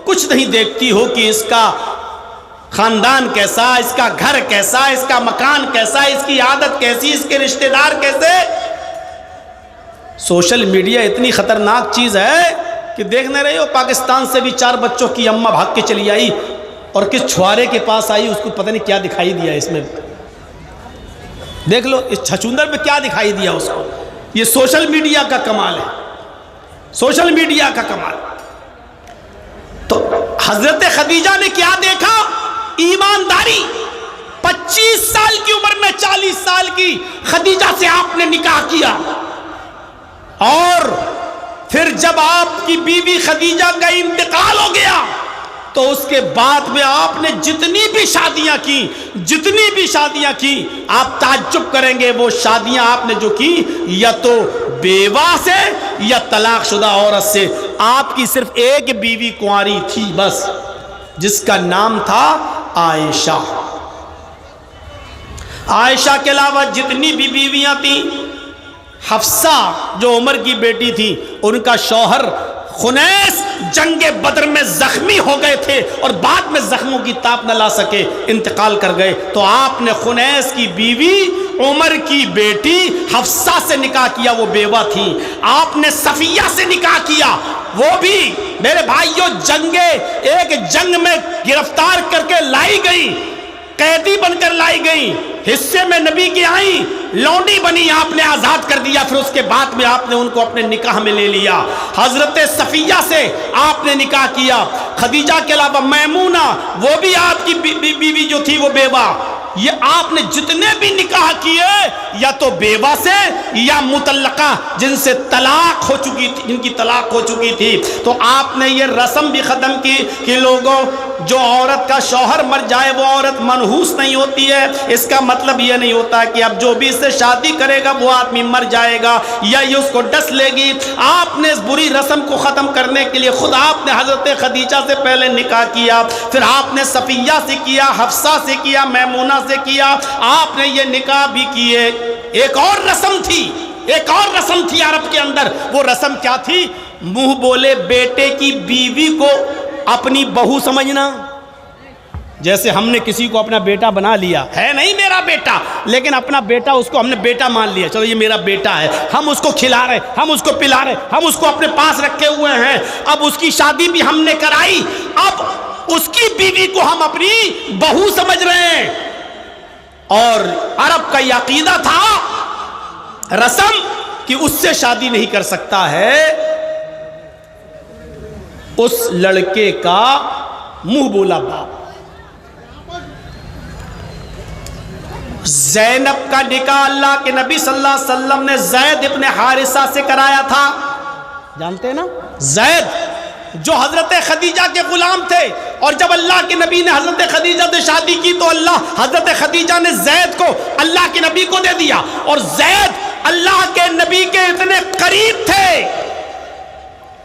कुछ नहीं देखती हो कि इसका खानदान कैसा, इसका घर कैसा, इसका मकान कैसा, इसकी आदत कैसी, इसके रिश्तेदार कैसे। सोशल मीडिया इतनी खतरनाक चीज है कि देख नहीं रहे हो, पाकिस्तान से भी 4 बच्चों की अम्मा भाग के चली आई और किस छुआरे के पास आई, उसको पता नहीं क्या दिखाई दिया। इसमें देख लो, इस छछूंदर में क्या दिखाई दिया उसको। ये सोशल मीडिया का कमाल है, सोशल मीडिया का कमाल। तो हजरत खदीजा ने क्या देखा? ईमानदारी। 25 साल की उम्र में 40 साल की खदीजा से आपने निकाह किया और फिर जब आपकी बीवी खदीजा का इंतकाल हो गया तो उसके बाद में आपने जितनी भी शादियां की, जितनी भी शादियां की, आप ताज्जुब करेंगे वो शादियां आपने जो की या तो बेवा से या तलाकशुदा औरत से। आपकी सिर्फ एक बीवी कुंवारी थी बस, जिसका नाम था आयशा। आयशा के अलावा जितनी भी बीवियां थी, हफ्सा जो उमर की बेटी थी, उनका शौहर खुनैस जंगे बदर में जख्मी हो गए थे और बाद में जख्मों की ताप न ला सके, इंतकाल कर गए। तो आपने खुनैस की बीवी उमर की बेटी हफ्सा से निकाह किया, वो बेवा थी। आपने सफिया से निकाह किया, वो भी मेरे भाइयों एक जंग में गिरफ्तार करके लाई गई, कैदी बनकर लाई गई, हिस्से में नबी की आई, लौंडी बनी, आपने आजाद कर दिया। फिर उसके बाद में आपने उनको अपने निकाह में ले लिया। हजरत सफिया से आपने निकाह किया। खदीजा के अलावा मैमूना, वो भी आपकी बीवी जो थी वो बेवा। ये आपने जितने भी निकाह किए या तो बेवा से या मुतल्लका, जिनसे तलाक हो चुकी थी, जिनकी तलाक हो चुकी थी। तो आपने ये रस्म भी ख़त्म की कि लोगों, जो औरत का शौहर मर जाए वो औरत मनहूस नहीं होती है। इसका मतलब ये नहीं होता कि अब जो भी इससे शादी करेगा वो आदमी मर जाएगा या ये उसको डस लेगी। आपने इस बुरी रस्म को ख़त्म करने के लिए खुद आपने हज़रत खदीजा से पहले निकाह किया, फिर आपने सफ़िया से किया, हफ्सा से किया, मैमूना से किया, आपने ये निकाह भी किए। एक और रस्म थी, एक और रस्म थी अरब के अंदर। वो रस्म क्या थी? मुंह बोले बेटे की बीवी को अपनी बहू समझना। जैसे हमने किसी को अपना बेटा बना लिया, है नहीं मेरा बेटा, लेकिन अपना बेटा, उसको हमने बेटा मान लिया, चलो ये मेरा बेटा है, हम उसको खिला रहे, हम उसको पिला रहे, हम उसको अपने पास रखे हुए हैं। अब उसकी शादी भी हमने कराई, अब उसकी बीवी को हम अपनी बहू समझ रहे हैं। और अरब का यह अकीदा था, रस्म, कि उससे शादी नहीं कर सकता है उस लड़के का मुंह बोला बाप। ज़ैनब का निकाह अल्लाह के नबी सल्लल्लाहु अलैहि वसल्लम ने ज़ैद इब्ने हारिसा से कराया था। जानते हैं ना, ज़ैद जो हजरत खदीजा के गुलाम थे, और जब अल्लाह के नबी ने हजरत खदीजा से शादी की तो हजरत खदीजा ने जैद को अल्लाह के नबी को दे दिया। और जैद अल्लाह के नबी के इतने करीब थे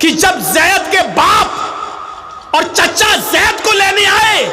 कि जब जैद के बाप और चचा जैद को लेने आए,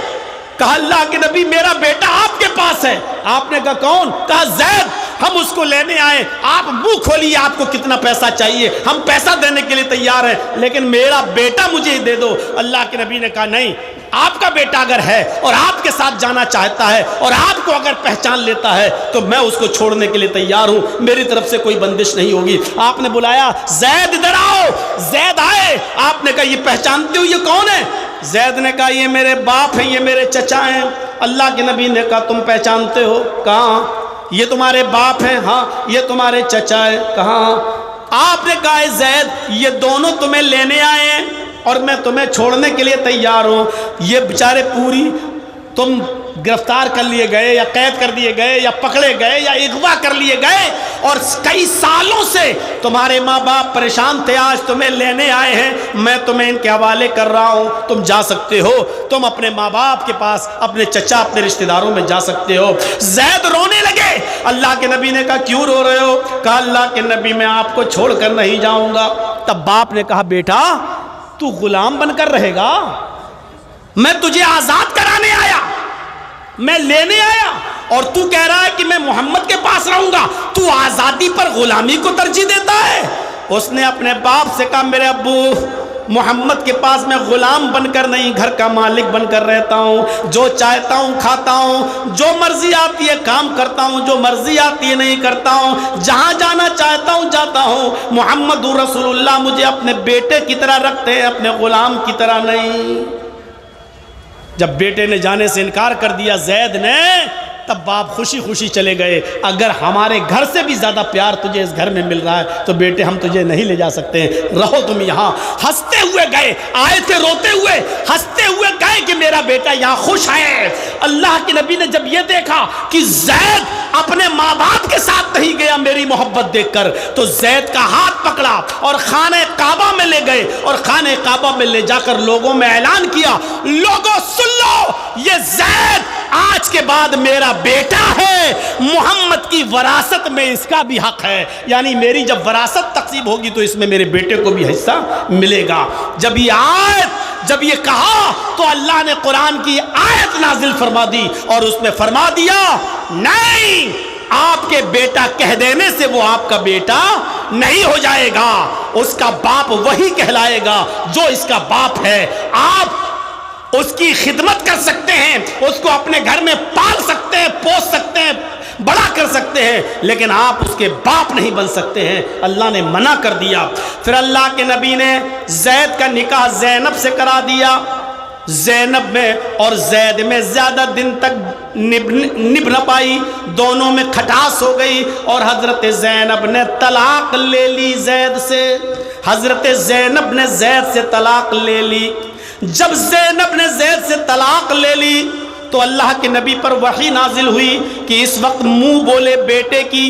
कहा अल्लाह के नबी मेरा बेटा आपके पास है। आपने कहा कौन? कहा जैद, हम उसको लेने आए। आप मुंह खोलिए, आपको कितना पैसा चाहिए, हम पैसा देने के लिए तैयार हैं, लेकिन मेरा बेटा मुझे दे दो। अल्लाह के नबी ने कहा नहीं, आपका बेटा अगर है और आपके साथ जाना चाहता है और आपको अगर पहचान लेता है तो मैं उसको छोड़ने के लिए तैयार हूं, मेरी तरफ से कोई बंदिश नहीं होगी। आपने बुलाया, जैद इधर आओ। जैद आए। आपने कहा ये पहचानते हो ये कौन है? जैद ने कहा ये मेरे बाप हैं, ये मेरे चचा हैं। अल्लाह के नबी ने कहा तुम पहचानते हो? कहाँ? ये तुम्हारे बाप हैं? हाँ। ये तुम्हारे चचा है? कहाँ? आपने कहा जैद ये दोनों तुम्हें लेने आए हैं और मैं तुम्हें छोड़ने के लिए तैयार हूं। ये बेचारे पूरी तुम गिरफ्तार कर लिए गए या कैद कर दिए गए या पकड़े गए या अगवा कर लिए गए, और कई सालों से तुम्हारे माँ बाप परेशान थे, आज तुम्हें लेने आए हैं, मैं तुम्हें इनके हवाले कर रहा हूँ, तुम जा सकते हो, तुम अपने माँ बाप के पास, अपने चचा, अपने रिश्तेदारों में जा सकते हो। जैद रोने लगे। अल्लाह के नबी ने कहा क्यों रो रहे हो? कहा अल्लाह के नबी मैं आपको छोड़कर नहीं जाऊँगा। तब बाप ने कहा बेटा तू गुलाम बनकर रहेगा, मैं तुझे आजाद कराने आया, मैं लेने आया, और तू कह रहा है कि मैं मोहम्मद के पास रहूंगा। तू आजादी पर गुलामी को तरजीह देता है। उसने अपने बाप से कहा मेरे अब्बू मोहम्मद के पास मैं गुलाम बनकर नहीं, घर का मालिक बनकर रहता हूँ, जो चाहता हूँ खाता हूँ, जो मर्जी आती है काम करता हूँ, जो मर्जी आती है नहीं करता हूँ, जहाँ जाना चाहता हूँ जाता हूँ। मोहम्मद रसूलुल्लाह मुझे अपने बेटे की तरह रखते हैं, अपने गुलाम की तरह नहीं। जब बेटे ने जाने से इनकार कर दिया जैद ने, तब बाप खुशी खुशी चले गए। अगर हमारे घर से भी ज़्यादा प्यार तुझे इस घर में मिल रहा है तो बेटे हम तुझे नहीं ले जा सकते, रहो तुम यहाँ। हंसते हुए गए, आए थे रोते हुए, हंसते हुए गए कि मेरा बेटा यहाँ खुश है। अल्लाह के नबी ने जब ये देखा कि जैद अपने माँ बाप के साथ नहीं गया मेरी मोहब्बत देखकर, तो जैद का हाथ पकड़ा और खाने काबा में ले गए, और खाने काबा में ले जाकर लोगों में ऐलान किया, लोगों सुन लो, ये जैद आज के बाद मेरा बेटा है, मोहम्मद की वरासत में इसका भी हक है, यानी मेरी जब वरासत तकसीम होगी तो इसमें मेरे बेटे को भी हिस्सा मिलेगा। जब ये कहा तो अल्लाह ने कुरान की आयत नाजिल फरमा दी और उसमें फरमा दिया नहीं, आपके बेटा कह देने से वो आपका बेटा नहीं हो जाएगा, उसका बाप वही कहलाएगा जो इसका बाप है। आप उसकी खिदमत कर सकते हैं, उसको अपने घर में पाल सकते हैं, पोस सकते हैं, बड़ा कर सकते हैं, लेकिन आप उसके बाप नहीं बन सकते हैं। अल्लाह ने मना कर दिया। फिर अल्लाह के नबी ने जैद का निकाह ज़ैनब से करा दिया। ज़ैनब में और जैद में ज़्यादा दिन तक निभ न पाई, दोनों में खटास हो गई और हज़रत ज़ैनब ने तलाक ले ली जैद से। हज़रत ज़ैनब ने जैद से तलाक ले ली। जब ज़ैनब ने जैद से तलाक ले ली तो अल्लाह के नबी पर वही नाजिल हुई कि इस वक्त मुंह बोले बेटे की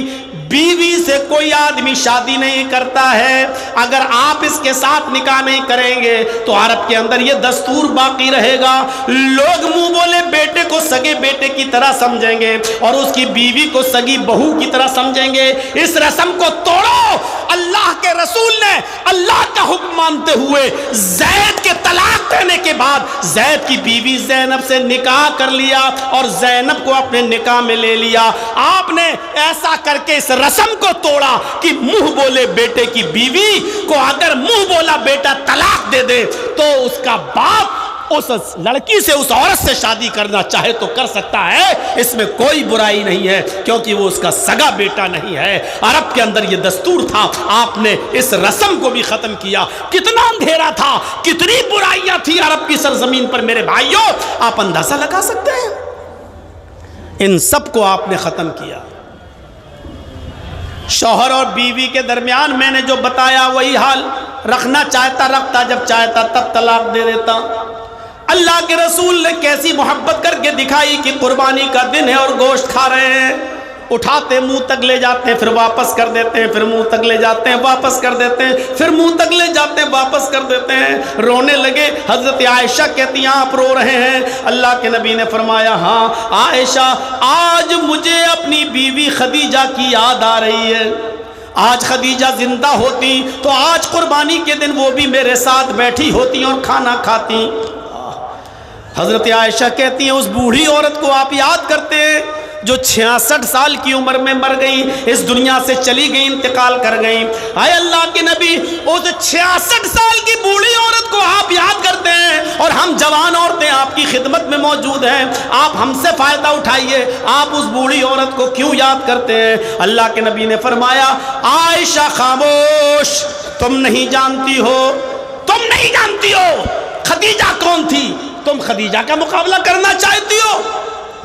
बीवी से कोई आदमी शादी नहीं करता है। अगर आप इसके साथ निकाह नहीं करेंगे तो अरब के अंदर ये दस्तूर बाकी रहेगा, लोग मुंह बोले बेटे को सगे बेटे की तरह समझेंगे और उसकी बीवी को सगी बहू की तरह समझेंगे। इस रस्म को तोड़ो। अल्लाह के रसूल ने अल्लाह का हुक्म मानते हुए जैद के तलाक देने के बाद जैद की बीवी ज़ैनब से निकाह कर लिया और ज़ैनब को अपने निकाह में ले लिया। आपने ऐसा करके इस रस्म को तोड़ा कि मुंह बोले बेटे की बीवी को अगर मुंह बोला बेटा तलाक दे दे तो उसका बाप उस लड़की से, उस औरत से शादी करना चाहे तो कर सकता है, इसमें कोई बुराई नहीं है, क्योंकि वो उसका सगा बेटा नहीं है। अरब के अंदर ये दस्तूर था, आपने इस रस्म को भी खत्म किया। कितना अंधेरा था, कितनी बुराइयां थी अरब की सरजमीन पर मेरे भाइयों, आप अंदाजा लगा सकते हैं। इन सब को आपने खत्म किया। शौहर और बीवी के दरमियान मैंने जो बताया वही हाल, रखना चाहता रखता, जब चाहता तब तलाक दे देता। अल्लाह के रसूल ने कैसी मोहब्बत करके दिखाई कि कुर्बानी का दिन है और गोश्त खा रहे हैं, उठाते मुंह तक ले जाते हैं, फिर वापस कर देते हैं, फिर मुंह तक ले जाते हैं, वापस कर देते हैं, फिर मुंह तक ले जाते हैं, वापस कर देते हैं। रोने लगे। हजरत आयशा कहती हैं आप रो रहे हैं? अल्लाह के नबी ने फरमाया हाँ आयशा, आज मुझे अपनी बीवी खदीजा की याद आ रही है। आज खदीजा जिंदा होती तो आज कुर्बानी के दिन वो भी मेरे साथ बैठी होती और खाना खाती। हजरत आयशा कहती हैं उस बूढ़ी औरत को आप याद करते हैं जो 66 साल की उम्र में मर गई, इस दुनिया से चली गई, इंतकाल कर गई। आए अल्लाह के नबी, उस 66 साल की बूढ़ी औरत को आप याद करते हैं और हम जवान औरतें आपकी खिदमत में मौजूद हैं। आप हमसे फायदा उठाइए, आप उस बूढ़ी औरत को क्यों याद करते हैं? अल्लाह के नबी ने फरमाया आयशा खामोश, तुम नहीं जानती हो, तुम नहीं जानती हो खदीजा कौन थी। तुम खदीजा का मुकाबला करना चाहती हो,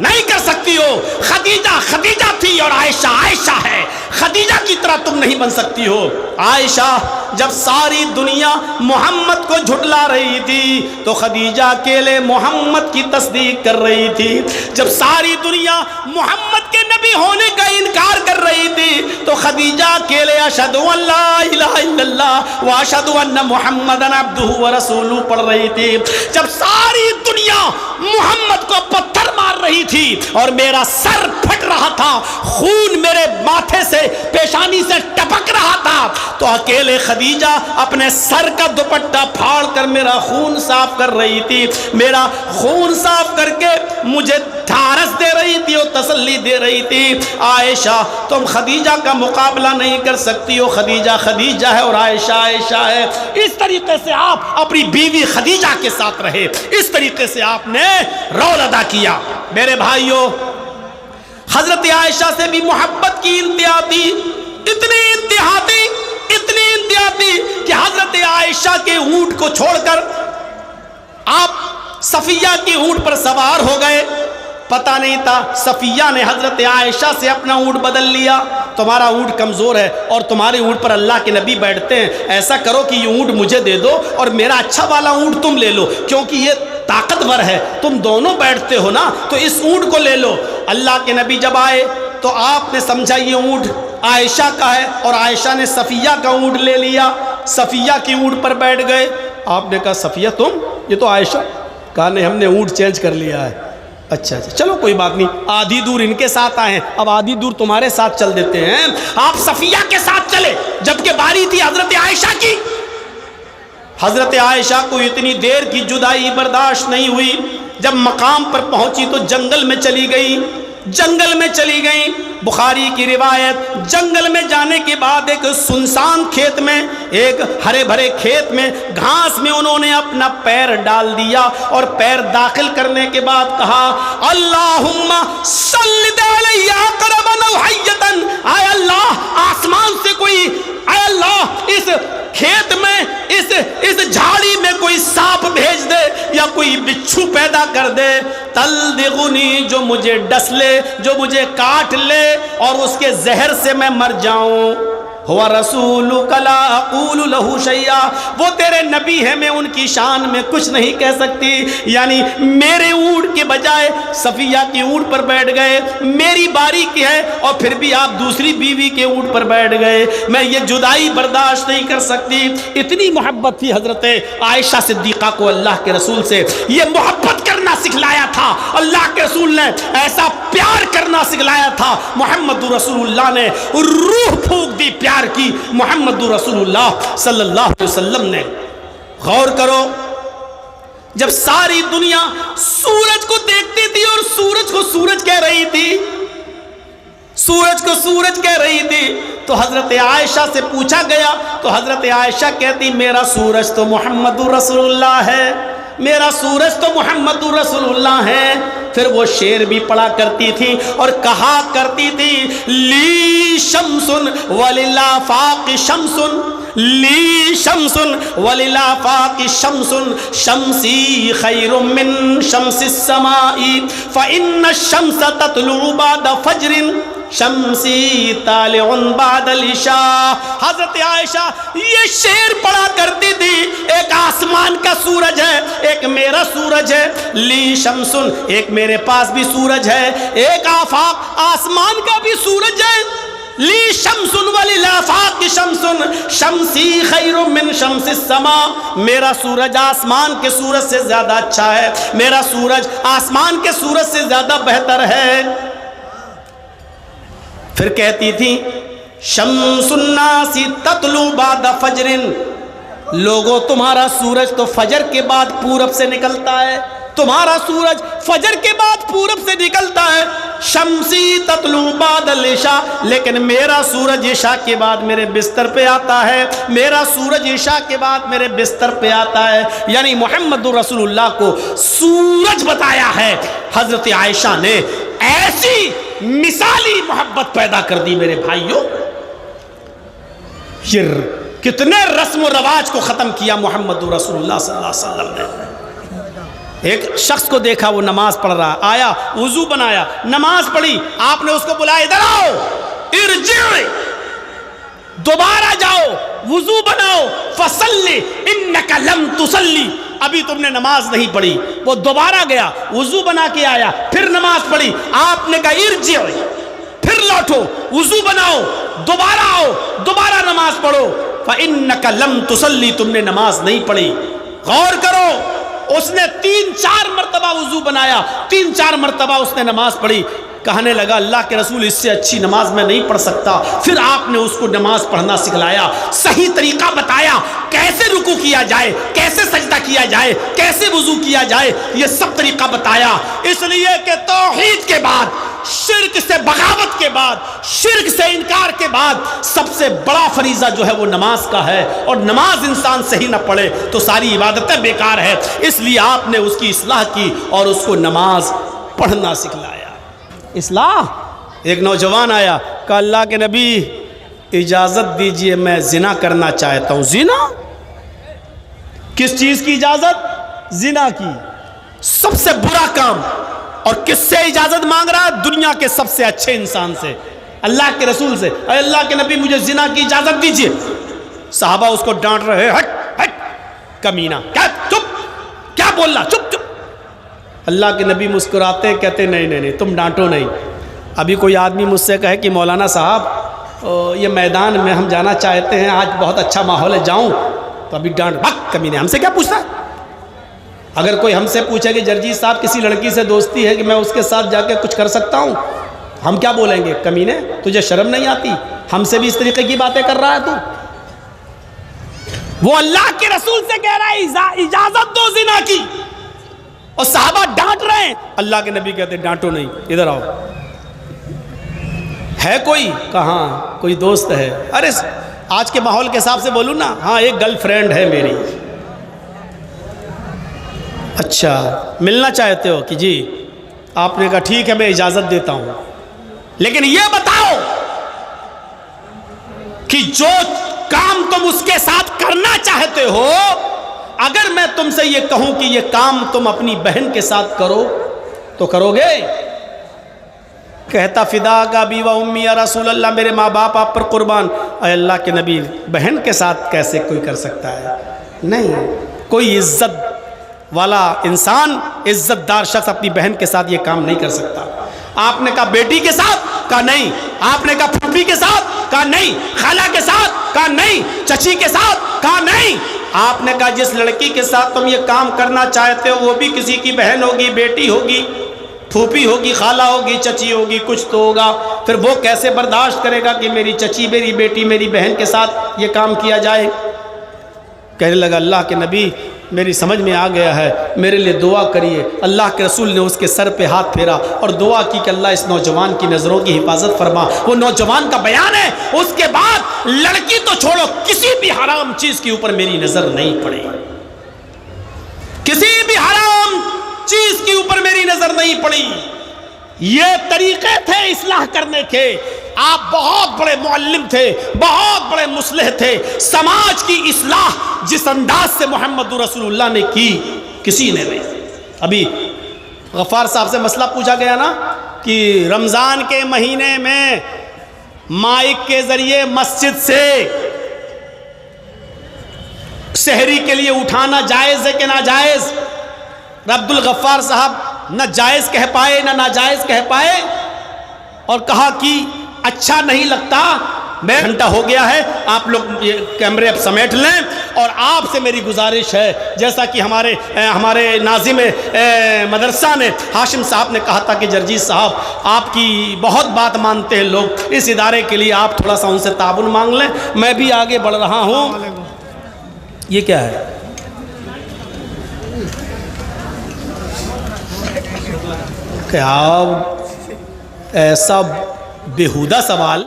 नहीं कर सकती हो। खदीजा खदीजा थी और आयशा आयशा है। खदीजा की तरह तुम नहीं बन सकती हो। आयशा जब सारी दुनिया मोहम्मद को झुटला रही थी तो खदीजा अकेले मोहम्मद की तस्दीक कर रही थी। जब सारी दुनिया मोहम्मद के नबी होने का इनकार कर रही थी तो खदीजा अकेले अशहदु अल्ला इलाहा इल्लल्लाह व अशहदु अन्ना मुहम्मदन अब्दुहु व रसूलुहु पढ़ रही थी। जब सारी दुनिया मोहम्मद को पत्थर मार रही थी और मेरा सर फट रहा था, खून मेरे माथे से पेशानी से टपक रहा था, तो अकेले खदीजा अपने सर का दुपट्टा फाड़ कर मेरा खून साफ कर रही थी। मेरा खून साफ करके मुझे ढारस दे रही थी और तसल्ली दे रही थी। आयशा तुम खदीजा का मुकाबला नहीं कर सकती हो, खदीजा खदीजा है और आयशा आयशा है। इस तरीके से आप अपनी बीवी खदीजा के साथ रहे, इस तरीके से आपने रोल अदा किया। मेरे भाइयों, हजरत आयशा से भी मोहब्बत की इंतहा थी, इतनी इंतहा थी, इतनी इंतहा थी कि हजरत आयशा के ऊंट को छोड़कर आप सफिया की ऊंट पर सवार हो गए। पता नहीं था, सफिया ने हजरत आयशा से अपना ऊंट बदल लिया। तुम्हारा ऊंट कमजोर है और तुम्हारे ऊंट पर अल्लाह के नबी बैठते हैं, ऐसा करो कि ये ऊंट मुझे दे दो और मेरा अच्छा वाला ऊंट तुम ले लो, क्योंकि ये ताकतवर है, तुम दोनों बैठते हो ना, तो इस ऊंट को ले लो। अल्लाह के नबी जब आए तो आपने समझा ये ऊंट आयशा का है और आयशा ने सफिया का ऊंट ले लिया, सफिया की ऊंट पर बैठ गए। आपने कहा सफिया तुम, ये तो आयशा। कहा नहीं, हमने ऊंट चेंज कर लिया है। अच्छा अच्छा चलो कोई बात नहीं, आधी दूर इनके साथ आए हैं, अब आधी दूर तुम्हारे साथ चल देते हैं। आप सफिया के साथ चले, जबकि बारी थी हजरत आयशा की। हजरत आयशा को इतनी देर की जुदाई बर्दाश्त नहीं हुई। जब मकाम पर पहुंची तो जंगल में चली गई, जंगल में चली गई। बुखारी की रिवायत, जंगल में जाने के बाद एक सुनसान खेत में, एक हरे भरे खेत में घास में उन्होंने अपना पैर डाल दिया और पैर दाखिल करने के बाद कहा अल्लाहुम्मा सल्लिद अलैया क़रबन औ हय्यतन। आय अल्लाह, आसमान से कोई, आय अल्लाह इस खेत में, इस झाड़ी में कोई सांप भेज दे या कोई बिच्छू पैदा कर दे, तल्दिगुनी, जो मुझे डस ले, जो मुझे काट ले और उसके जहर से मैं मर जाऊं। हुआ रसूलुका ला अक़ूलु लहू शैया, वो तेरे नबी है, मैं उनकी शान में कुछ नहीं कह सकती। यानी मेरे ऊंट के बजाय सफिया की ऊंट पर बैठ गए, मेरी बारी की है और फिर भी आप दूसरी बीवी के ऊंट पर बैठ गए, मैं ये जुदाई बर्दाश्त नहीं कर सकती। इतनी मोहब्बत थी हजरत आयशा सिद्दीक़ा को अल्लाह के रसूल से, ये मोहब्बत करना सिखलाया था अल्लाह के रसूल ने, ऐसा प्यार करना सिखलाया था मोहम्मद रसूलुल्लाह ने, रूह फूंक दी प्यार की मोहम्मद रसूलुल्लाह सल्लल्लाहु अलैहि वसल्लम ने। गौर करो, जब सारी दुनिया सूरज को देखती थी और सूरज को सूरज कह रही थी, सूरज को सूरज कह रही थी, तो हजरत आयशा से पूछा गया तो हजरत आयशा कहती मेरा सूरज तो मोहम्मद रसूलुल्लाह है, मेरा सूरज तो मोहम्मद रसूलुल्लाह है। फिर वो शेर भी पढ़ा करती थी और कहा करती थी ली शम्सुन वलिलाफाक़ि शम्सुन, ली शम्सुन वलिलाफाक़ि शम्सुन, शम्सी खैरुम मिन शम्सिस समाई फ़इन्न शम्स ततलु बाद फज्रिन। शम्सी तालिउन बादल इशा। हजरत आयशा ये शेर पढ़ा करती थी, एक आसमान का सूरज है, एक मेरा सूरज है, ली शम्सुन, एक मेरे पास भी सूरज है, एक आफाक आसमान का भी सूरज है, ली शम्सुन वलिल आफाक शम्सुन, शम्सी खैरुम मिन शम्सिस समा, मेरा सूरज आसमान के सूरज से ज्यादा अच्छा है, मेरा सूरज आसमान के सूरज से ज्यादा बेहतर है। फिर कहती थी शम्सुन्नासी ततलू बाद फजरिन, लोगों तुम्हारा सूरज तो फजर के बाद पूरब से निकलता है, तुम्हारा सूरज फजर के बाद पूरब से निकलता है। शम्सी ततलू बादल इशा, लेकिन मेरा सूरज इशा के बाद मेरे बिस्तर पे आता है, मेरा सूरज इशा के बाद मेरे बिस्तर पे आता है। यानी मुहम्मदुर रसूलुल्लाह को सूरज बताया है हजरत आयशा ने। ऐसी मिसाली मोहब्बत पैदा कर दी मेरे भाइयों। ये कितने रस्म रवाज को खत्म किया मोहम्मदुर रसूलुल्लाह सल्लल्लाहु अलैहि वसल्लम ने। एक शख्स को देखा, वो नमाज पढ़ रहा, आया वुजू बनाया, नमाज पढ़ी, आपने उसको बुलाया, इधर आओ, इरजी, दोबारा जाओ, वुजू बनाओ, फसल्ली इन्नका लम तुसल्ली, अभी तुमने नमाज नहीं पढ़ी। वो दोबारा गया, वुजू बना के आया, फिर नमाज पढ़ी, आपने कहा इरजी, फिर लौटो, वुजू बनाओ, दोबारा आओ, दोबारा नमाज पढ़ो, फइन्नका लम तुसल्ली, तुमने नमाज नहीं पढ़ी। गौर करो, उसने 3-4 मरतबा वुजू बनाया, 3-4 मरतबा उसने नमाज पढ़ी। कहने लगा अल्लाह के रसूल इससे अच्छी नमाज मैं नहीं पढ़ सकता। फिर आपने उसको नमाज पढ़ना सिखलाया, सही तरीका बताया, कैसे रुकू किया जाए, कैसे सजदा किया जाए, कैसे वुजू किया जाए, ये सब तरीका बताया। इसलिए कि तौहीद के बाद, शिर्क से बगावत के बाद, शिर्क से इनकार के बाद सबसे बड़ा फरीजा जो है वो नमाज का है, और नमाज इंसान सही ना पढ़े तो सारी इबादतें बेकार है। इसलिए आपने उसकी इस्लाह की और उसको नमाज पढ़ना सिखलाया। इस्लाह, एक नौजवान आया, कहा अल्लाह के नबी इजाज़त दीजिए, मैं जिना करना चाहता हूँ। जिना? किस चीज़ की इजाज़त? जिना की, सबसे बुरा काम। और किससे इजाज़त मांग रहा है? दुनिया के सबसे अच्छे इंसान से, अल्लाह के रसूल से। अल्लाह के नबी मुझे जिना की इजाज़त दीजिए। साहबा उसको डांट रहे, हट हट कमीना, क्या चुप, क्या बोल रहा, चुप चुप। अल्लाह के नबी मुस्कुराते, कहते नहीं नहीं नहीं, तुम डांटो नहीं। अभी कोई आदमी मुझसे कहे कि मौलाना साहब ये मैदान में हम जाना चाहते हैं, आज बहुत अच्छा माहौल है, जाऊं, तो अभी डांट, भग कमीने, हमसे क्या पूछता है? अगर कोई हमसे पूछे कि जर्जी साहब किसी लड़की से दोस्ती है कि मैं उसके साथ जाके कुछ कर सकता हूं, हम क्या बोलेंगे? कमीने, तुझे शर्म नहीं आती? हमसे भी इस तरीके की बातें कर रहा है तू। वो अल्लाह के रसूल से कह रहा है इजाजत दो जिना की, और साहबा डांट रहे हैं। अल्लाह के नबी कहते डांटो नहीं, इधर आओ। है कोई? कहाँ? कोई दोस्त है? अरे आज के माहौल के हिसाब से बोलूँ ना, हाँ एक गर्लफ्रेंड है मेरी। अच्छा, मिलना चाहते हो? कि जी। आपने कहा ठीक है मैं इजाज़त देता हूँ, लेकिन ये बताओ कि जो काम तुम उसके साथ करना चाहते हो, अगर मैं तुमसे ये कहूं कि ये काम तुम अपनी बहन के साथ करो तो करोगे? कहता फिदा का बीवा उम्मी या रसूल अल्लाह, मेरे माँ बाप आप पर कुर्बान। अल्लाह के नबी, बहन के साथ कैसे कोई कर सकता है? नहीं, कोई इज्जत वाला इंसान, इज्जतदार शख्स अपनी बहन के साथ ये काम नहीं कर सकता। आपने कहा बेटी के साथ? कहा नहीं। आपने कहा फूफी के साथ? कहा नहीं। खाला के साथ? कहा नहीं। चची के साथ? कहा नहीं। आपने कहा जिस लड़की के साथ तुम ये काम करना चाहते हो वो भी किसी की बहन होगी, बेटी होगी, फूफी होगी, खाला होगी, चची होगी, कुछ तो होगा। फिर वो कैसे बर्दाश्त करेगा कि मेरी चची, मेरी बेटी, मेरी बहन के साथ ये काम किया जाए? कहने लगा अल्लाह के नबी मेरी समझ में आ गया है, मेरे लिए दुआ करिए। अल्लाह के रसूल ने उसके सर पे हाथ फेरा और दुआ की कि अल्लाह इस नौजवान की नज़रों की हिफाजत फरमा। वो नौजवान का बयान है, उसके बाद लड़की तो छोड़ो, किसी भी हराम चीज़ के ऊपर मेरी नज़र नहीं पड़ी, किसी भी हराम चीज़ के ऊपर मेरी नज़र नहीं पड़ी। ये तरीक़े थे इस्लाह करने के। आप बहुत बड़े मुअल्लिम थे, बहुत बड़े मुस्लिह थे। समाज की इस्लाह जिस अंदाज से मोहम्मद रसूलुल्लाह ने की, किसी ने नहीं। अभी गफ्फार साहब से मसला पूछा गया ना कि रमज़ान के महीने में माइक के ज़रिए मस्जिद से सहरी के लिए उठाना जायज़ है कि नाजायज़? अब्दुल गफ्फार साहब न जायज़ कह पाए न नाजायज़ कह पाए और कहा कि अच्छा नहीं लगता। मैं घंटा हो गया है, आप लोग ये कैमरे अब समेट लें और आपसे मेरी गुजारिश है, जैसा कि हमारे नाज़िम मदरसा ने हाशिम साहब ने कहा था कि जर्जीस साहब आपकी बहुत बात मानते हैं लोग, इस इदारे के लिए आप थोड़ा सा उनसे ताबुन मांग लें। मैं भी आगे बढ़ रहा हूँ। ये क्या है? क्या ऐसा बेहुदा सवाल